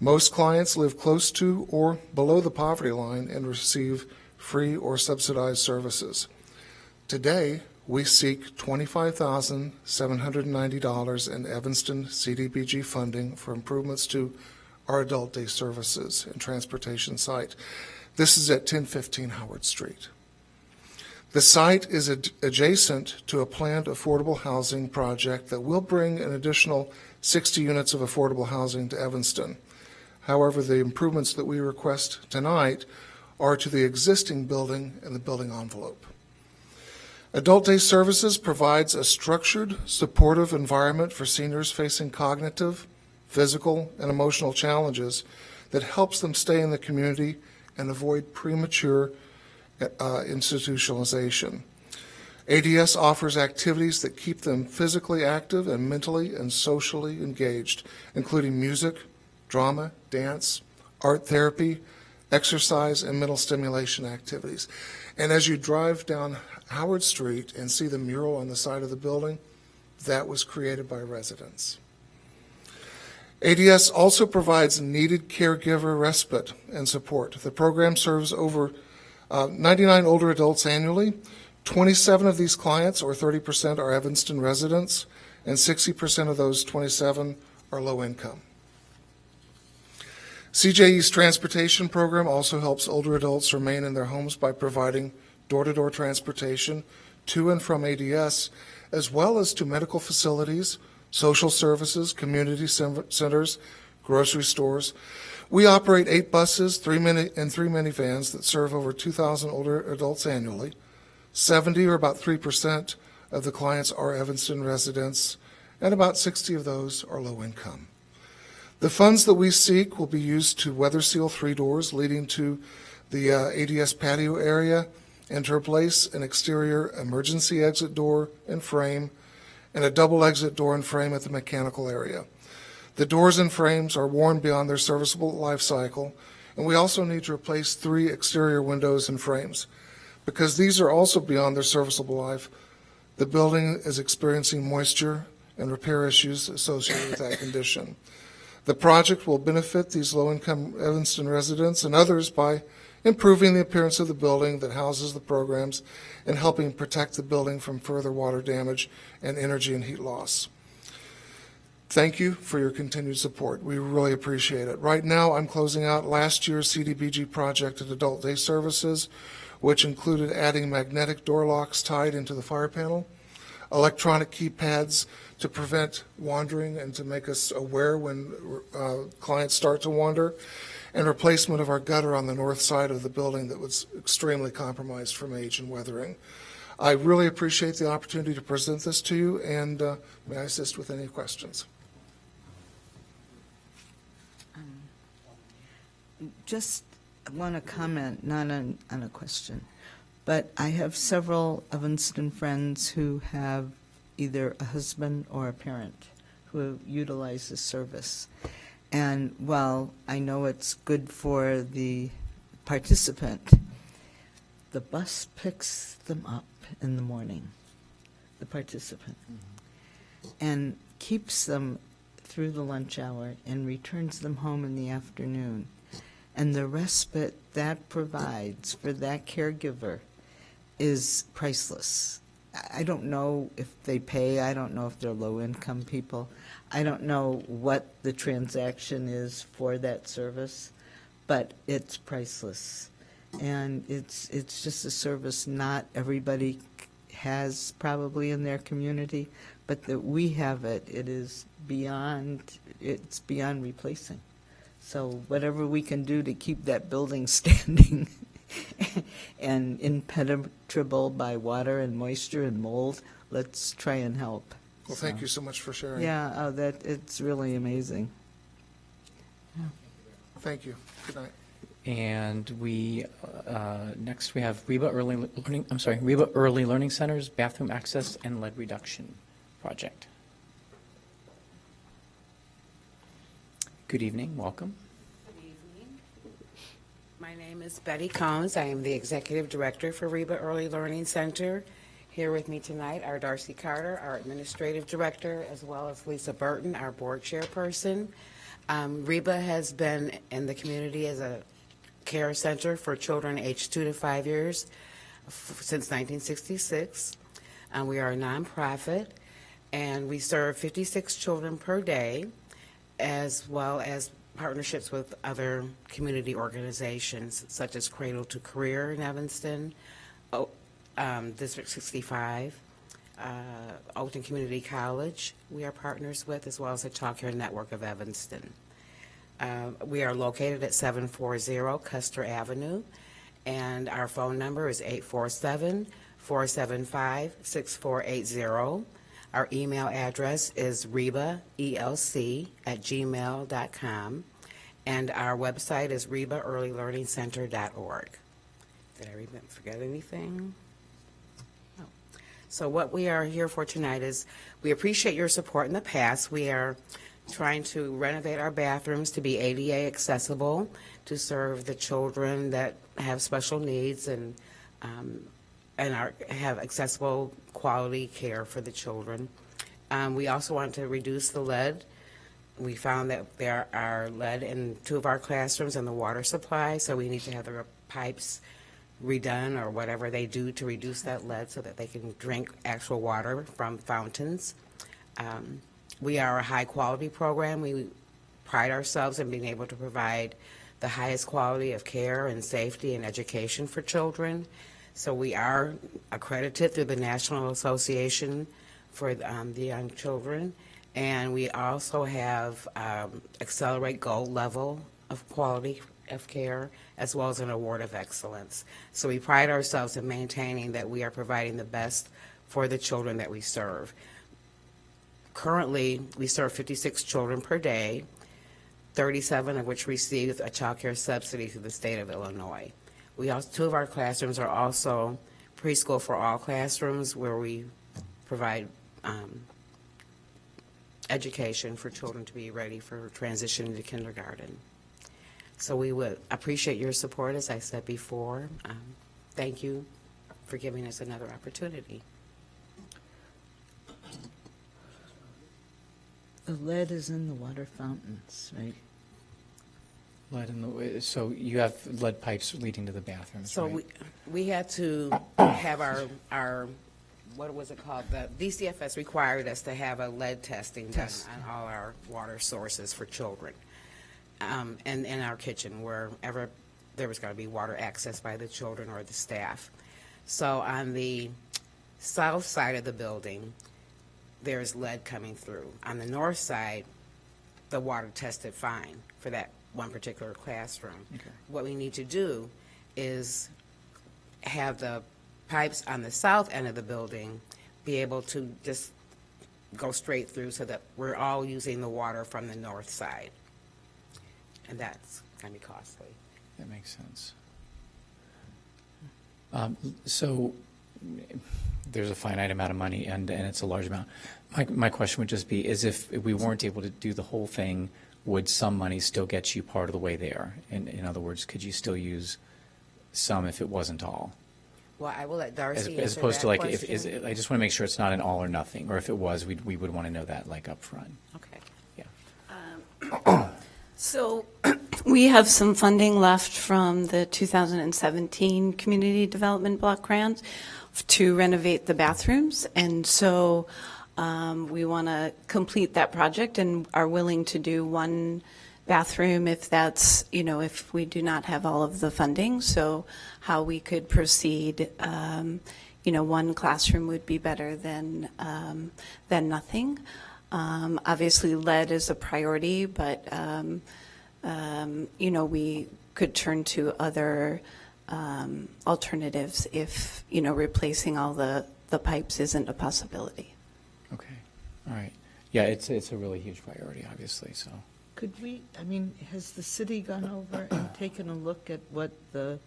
Most clients live close to or below the poverty line and receive free or subsidized services. Today, we seek $25,790 in Evanston Cdbg funding for improvements to our adult day services and transportation site. This is at 1015 Howard Street. The site is adjacent to a planned affordable housing project that will bring an additional 60 units of affordable housing to Evanston. However, the improvements that we request tonight are to the existing building and the building envelope. Adult Day Services provides a structured, supportive environment for seniors facing cognitive, physical, and emotional challenges that helps them stay in the community and avoid premature institutionalization. ADS offers activities that keep them physically active and mentally and socially engaged, including music, drama, dance, art therapy, exercise, and mental stimulation activities. And as you drive down Howard Street and see the mural on the side of the building, that was created by residents. ADS also provides needed caregiver respite and support. The program serves over 99 older adults annually. 27 of these clients, or 30%, are Evanston residents, and 60% of those 27 are low income. CJE's transportation program also helps older adults remain in their homes by providing door-to-door transportation to and from ADS, as well as to medical facilities, social services, community centers, grocery stores. We operate 8 buses and 3 minivans that serve over 2,000 older adults annually. 70, or about 3%, of the clients are Evanston residents, and about 60 of those are low income. The funds that we seek will be used to weather seal 3 doors leading to the ADS patio area and to replace an exterior emergency exit door and frame and a double exit door and frame at the mechanical area. The doors and frames are worn beyond their serviceable life cycle, and we also need to replace 3 exterior windows and frames. Because these are also beyond their serviceable life, the building is experiencing moisture and repair issues associated with that condition. The project will benefit these low-income Evanston residents and others by improving the appearance of the building that houses the programs and helping protect the building from further water damage and energy and heat loss. Thank you for your continued support. We really appreciate it. Right now, I'm closing out last year's CDBG project at Adult Day Services, which included adding magnetic door locks tied into the fire panel, electronic keypads to prevent wandering and to make us aware when clients start to wander, and replacement of our gutter on the north side of the building that was extremely compromised from age and weathering. I really appreciate the opportunity to present this to you, and may I assist with any questions? Just want to comment, not on a question, but I have several Evanston friends who have either a husband or a parent who utilize the service. And while I know it's good for the participant, the bus picks them up in the morning, the participant, and keeps them through the lunch hour and returns them home in the afternoon. And the respite that provides for that caregiver is priceless. I don't know if they pay. I don't know if they're low-income people. I don't know what the transaction is for that service, but it's priceless. And it's just a service not everybody has probably in their community, but that we have it. It's beyond replacing. So whatever we can do to keep that building standing and impenetrable by water and moisture and mold, let's try and help. Well, thank you so much for sharing. Yeah, it's really amazing. Thank you. Good night. And we, next we have Reba Early Learning Centers Bathroom Access and Lead Reduction Project. Good evening, welcome. Good evening. My name is Betty Combs. I am the Executive Director for Reba Early Learning Center. Here with me tonight are Darcy Carter, our Administrative Director, as well as Lisa Burton, our Board Chairperson. Reba has been in the community as a care center for children aged 2 to 5 years since 1966. We are a nonprofit, and we serve 56 children per day, as well as partnerships with other community organizations such as Cradle to Career in Evanston, District 65, Oakton Community College we are partners with, as well as the Child Care Network of Evanston. We are located at 740 Custer Avenue, and our phone number is 847-475-6480. Our email address is rebaelc@gmail.com, and our website is rebaearlylearningcenter.org. Did I forget anything? No. So what we are here for tonight is we appreciate your support in the past. We are trying to renovate our bathrooms to be ADA accessible to serve the children that have special needs and have accessible quality care for the children. We also want to reduce the lead. We found that there are lead in 2 of our classrooms and the water supply, so we need to have the pipes redone or whatever they do to reduce that lead so that they can drink actual water from fountains. We are a high-quality program. We pride ourselves in being able to provide the highest quality of care and safety and education for children. So we are accredited through the National Association for the Young Children, and we also have Accelerate Gold level of quality of care, as well as an Award of Excellence. So we pride ourselves in maintaining that we are providing the best for the children that we serve. Currently, we serve 56 children per day, 37 of which receive a child care subsidy through the state of Illinois. We also, 2 of our classrooms are also preschool for all classrooms, where we provide education for children to be ready for transition to kindergarten. So we would appreciate your support, as I said before. Thank you for giving us another opportunity. The lead is in the water fountains, right? Lead in the, so you have lead pipes leading to the bathrooms, So right? we had to have our what was it called? The DCFS required us to have a lead testing done on all our water sources for children. And in our kitchen, wherever there was going to be water access by the children or the staff. So on the south side of the building, there's lead coming through. On the north side, the water tested fine for that one particular classroom. Okay. What we need to do is have the pipes on the south end of the building be able to just go straight through so that we're all using the water from the north side. And that's going to be costly. That makes sense. So there's a finite amount of money, and it's a large amount. My question would just be, is if we weren't able to do the whole thing, would some money still get you part of the way there? In other words, could you still use some if it wasn't all? Well, I will let Darcy As answer opposed to that like, question. I just want to make sure it's not an all or nothing, or if it was, we would want to know that like up front. Okay. Yeah. So we have some funding left from the 2017 Community Development Block Grant to renovate the bathrooms. And so we want to complete that project and are willing to do one bathroom if that's, if we do not have all of the funding. So how we could proceed, one classroom would be better than nothing. Obviously, lead is a priority, but, we could turn to other alternatives if, replacing all the pipes isn't a possibility. Okay. All right. Yeah, it's a really huge priority, obviously, so. Could we, I mean, has the city gone over and taken a look at what the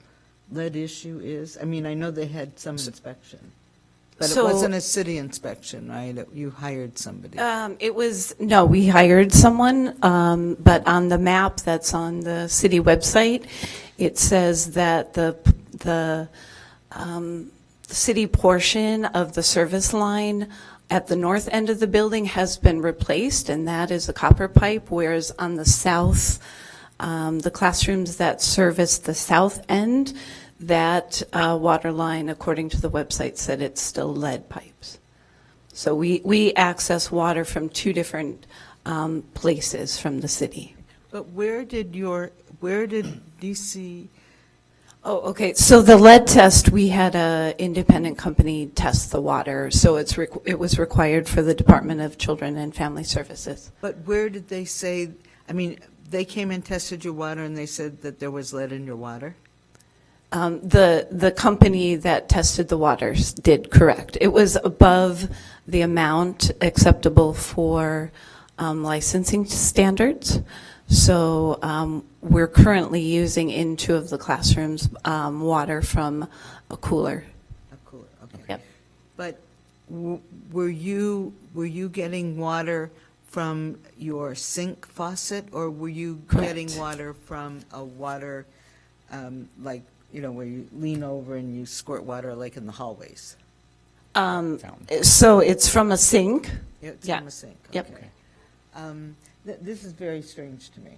lead issue is? I mean, I know they had some inspection, but it So- wasn't a city inspection, right? You hired somebody. No, we hired someone, but on the map that's on the city website, it says that the city portion of the service line at the north end of the building has been replaced, and that is a copper pipe, whereas on the south, the classrooms that service the south end, that water line, according to the website, said it's still lead pipes. So we access water from two different places from the city. But where did DC? Oh, okay. So the lead test, we had a independent company test the water. So it was required for the Department of Children and Family Services. But where did they say, I mean, they came and tested your water and they said that there was lead in your water? The company that tested the waters did, correct. It was above the amount acceptable for licensing standards. So we're currently using in 2 of the classrooms water from a cooler. A cooler, okay. Yep. But were you getting water from your sink faucet, or were you Correct. getting water from a water, like, you know, where you lean over and you squirt water like in the hallways? So it's from a sink. It's Yeah. from a sink, Yep. okay. This is very strange to me.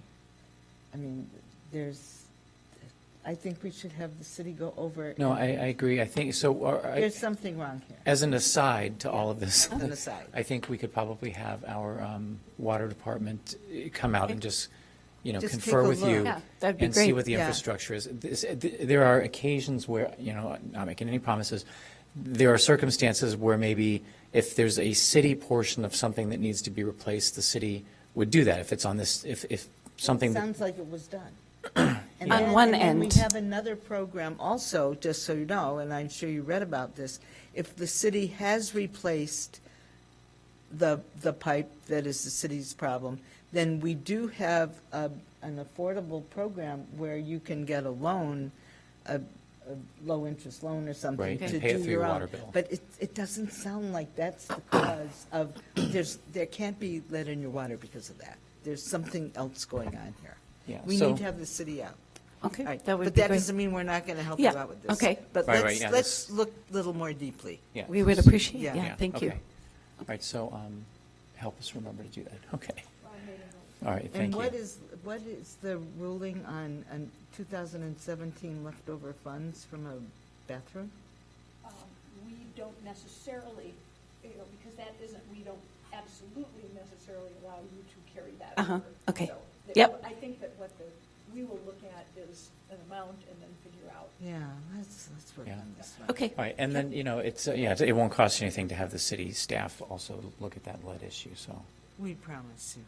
I mean, I think we should have the city go over it. No, I agree. I think, so. There's something wrong here. As an aside to all of this. An aside. I think we could probably have our water department come out and just, Just confer take a with look. you. Yeah, that'd be and see great. what the Yeah. infrastructure is. There are occasions where, not making any promises, there are circumstances where maybe if there's a city portion of something that needs to be replaced, the city would do that. If it's on this, if something. It sounds like it was done. On one And end. we have another program also, just so you know, and I'm sure you read about this. If the city has replaced the pipe that is the city's problem, then we do have an affordable program where you can get a loan, a low-interest loan or something Right, to and do pay it through your your own. water bill. But it doesn't sound like that's the cause of, there can't be lead in your water because of that. There's something else going on here. Yeah, We so- need to have the city out. Okay, All right, that would but be that great. doesn't mean we're not going to help you Yeah, out with this. okay. But Right, right, yeah, let's this- look a little more deeply. Yeah. We would appreciate, Yeah. yeah, thank you. Okay. All right, so help us remember to do that. Okay. All right, And thank you. what is the ruling on 2017 leftover funds from a bathroom? We don't necessarily, because that isn't, we don't absolutely necessarily allow you to carry that over. Okay. So, Yep. I think that what we will look at is an amount and then figure out. Yeah, let's work Yeah. on this one. Okay. All right, and then, it's, it won't cost you anything to have the city staff also look at that lead issue, so. We promise you.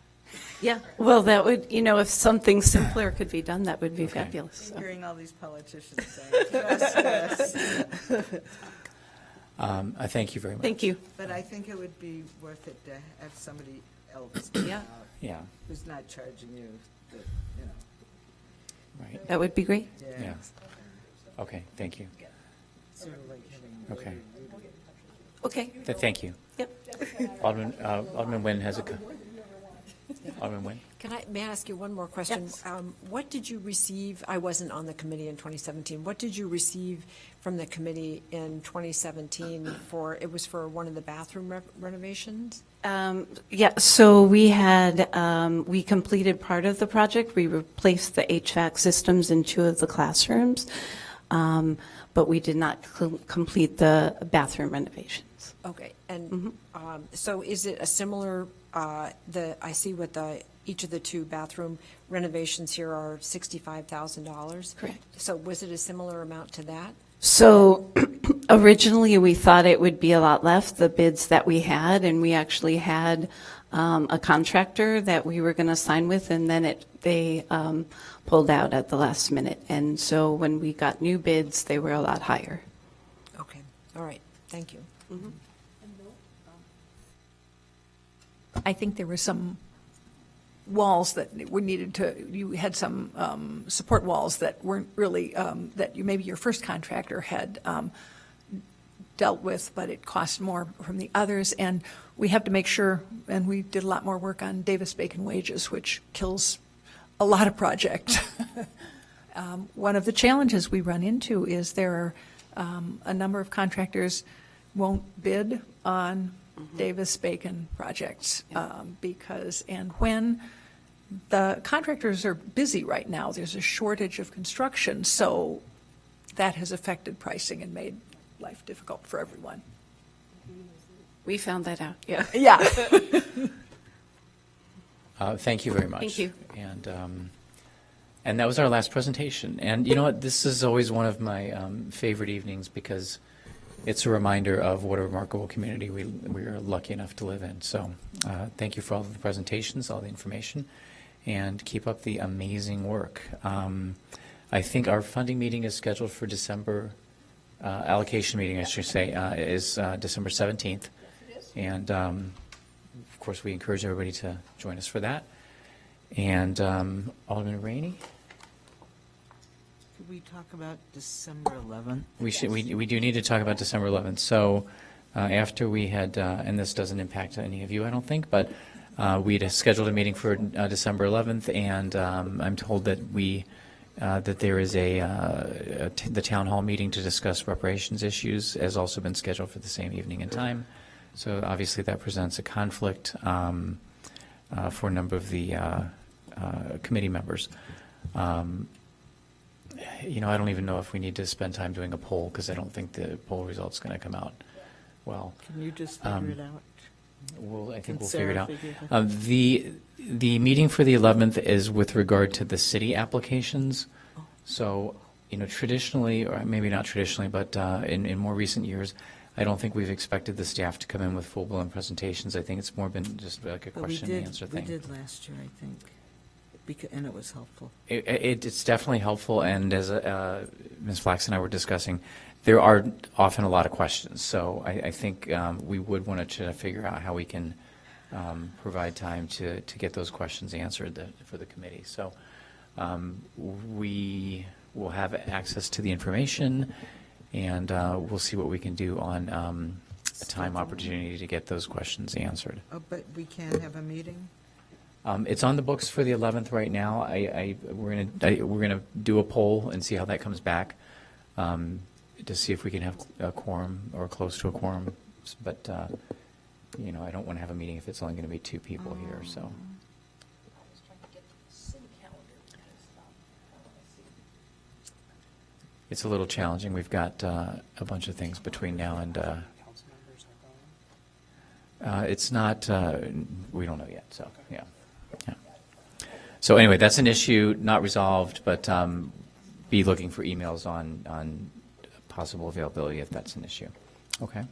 Yeah, well, that would, if something simpler could be done, that would be fabulous. so. Hearing all these politicians saying, trust us. I thank you very much. Thank you. But I think it would be worth it to have somebody else Yeah. Yeah, who's not charging you, right, That would be great. yeah. Okay, thank you. Sort of like having. Okay, Okay. thank you. Yep. Alderman Nguyen has a, Alderman Nguyen? May I ask you one more question? Yes. What did you receive, I wasn't on the committee in 2017, what did you receive from the committee in 2017 it was for one of the bathroom renovations? Yeah, so we completed part of the project. We replaced the HVAC systems in 2 of the classrooms, but we did not complete the bathroom renovations. Okay, and so is it a similar, I see what each of the 2 bathroom renovations here are $65,000? Correct. So was it a similar amount to that? So originally, we thought it would be a lot less, the bids that we had, and we actually had a contractor that we were going to sign with, and then they pulled out at the last minute. And so when we got new bids, they were a lot higher. Okay, all right, thank you. I think there was some walls that we needed to, you had some support walls that weren't really, that you, maybe your first contractor had dealt with, but it cost more from the others. And we have to make sure, and we did a lot more work on Davis-Bacon wages, which kills a lot of projects. One of the challenges we run into is there are a number of contractors won't bid on Davis-Bacon projects because, and when the contractors are busy right now, there's a shortage of construction, so that has affected pricing and made life difficult for everyone. We found that out, yeah. Yeah. Thank you very much. Thank you. And that was our last presentation. And you know what? This is always one of my favorite evenings because it's a reminder of what a remarkable community we are lucky enough to live in. So thank you for all of the presentations, all the information, and keep up the amazing work. I think our funding meeting is scheduled for December, allocation meeting, I should say, is December 17th. And of course, we encourage everybody to join us for that. And Alderman Rainey? Could we talk about December 11th? We do need to talk about December 11th. So after we had, and this doesn't impact any of you, I don't think, but we had scheduled a meeting for December 11th, and I'm told that that there is the town hall meeting to discuss reparations issues has also been scheduled for the same evening and time. So obviously that presents a conflict for a number of the committee members. You know, I don't even know if we need to spend time doing a poll because I don't think the poll result's going to come out well. Can you just figure it out? Well, I think Can we'll figure it Sarah out. figure it out? The meeting for the 11th is with regard to the city applications. So, you know, traditionally, or maybe not traditionally, but in more recent years, I don't think we've expected the staff to come in with full-blown presentations. I think it's more been just like a question and answer thing. We did last year, I think, and it was helpful. It's definitely helpful, and as Ms. Flax and I were discussing, there are often a lot of questions. So I think we would want to try to figure out how we can provide time to get those questions answered for the committee. So we will have access to the information, and we'll see what we can do on a time opportunity to get those questions answered. Oh, but we can't have a meeting? It's on the books for the 11th right now. We're gonna do a poll and see how that comes back to see if we can have a quorum or close to a quorum. But you know, I don't want to have a meeting if it's only going to be 2 people here. So. It's a little challenging. We've got a bunch of things between now and. It's not. We don't know yet. So yeah. So anyway, that's an issue not resolved, but be looking for emails on possible availability if that's an issue. Okay.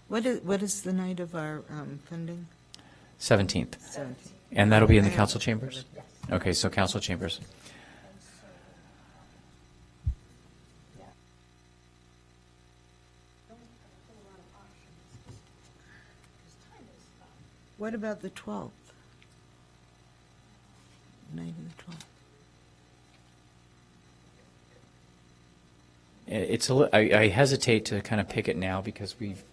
What is the night of our funding? 17th. 17th. And that'll be in the council chambers? Yes. Okay, so council chambers. What about the 12th? Night of the 12th. I hesitate to kind of pick it now because we've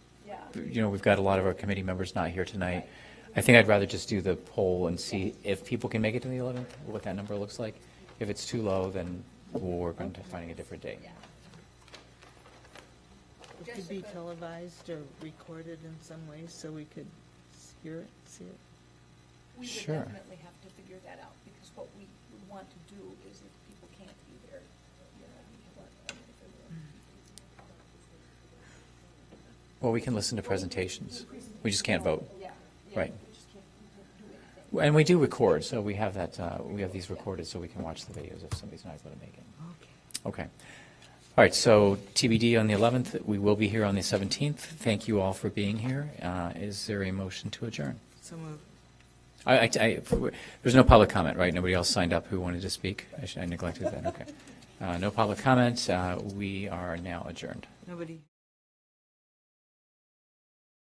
got a lot of our committee members not here tonight. I think I'd rather just do the poll and see if people can make it to the 11th, what that number looks like. If it's too low, then we'll work on finding a different date. It could be televised or recorded in some way so we could hear it, see it. We would Sure. definitely have to figure that out, because what we would want to do is if people can't be there, we want Well, we can listen to presentations. We just can't vote. Yeah. Right. And we do record, so we have that. We have these recorded, so we can watch the videos if somebody's not able to make it. Okay. All right. So TBD on the 11th. We will be here on the 17th. Thank you all for being here. Is there a motion to adjourn? So moved. There's no public comment, right? Nobody else signed up who wanted to speak? I neglected that. Okay. No public comment. We are now adjourned. Nobody.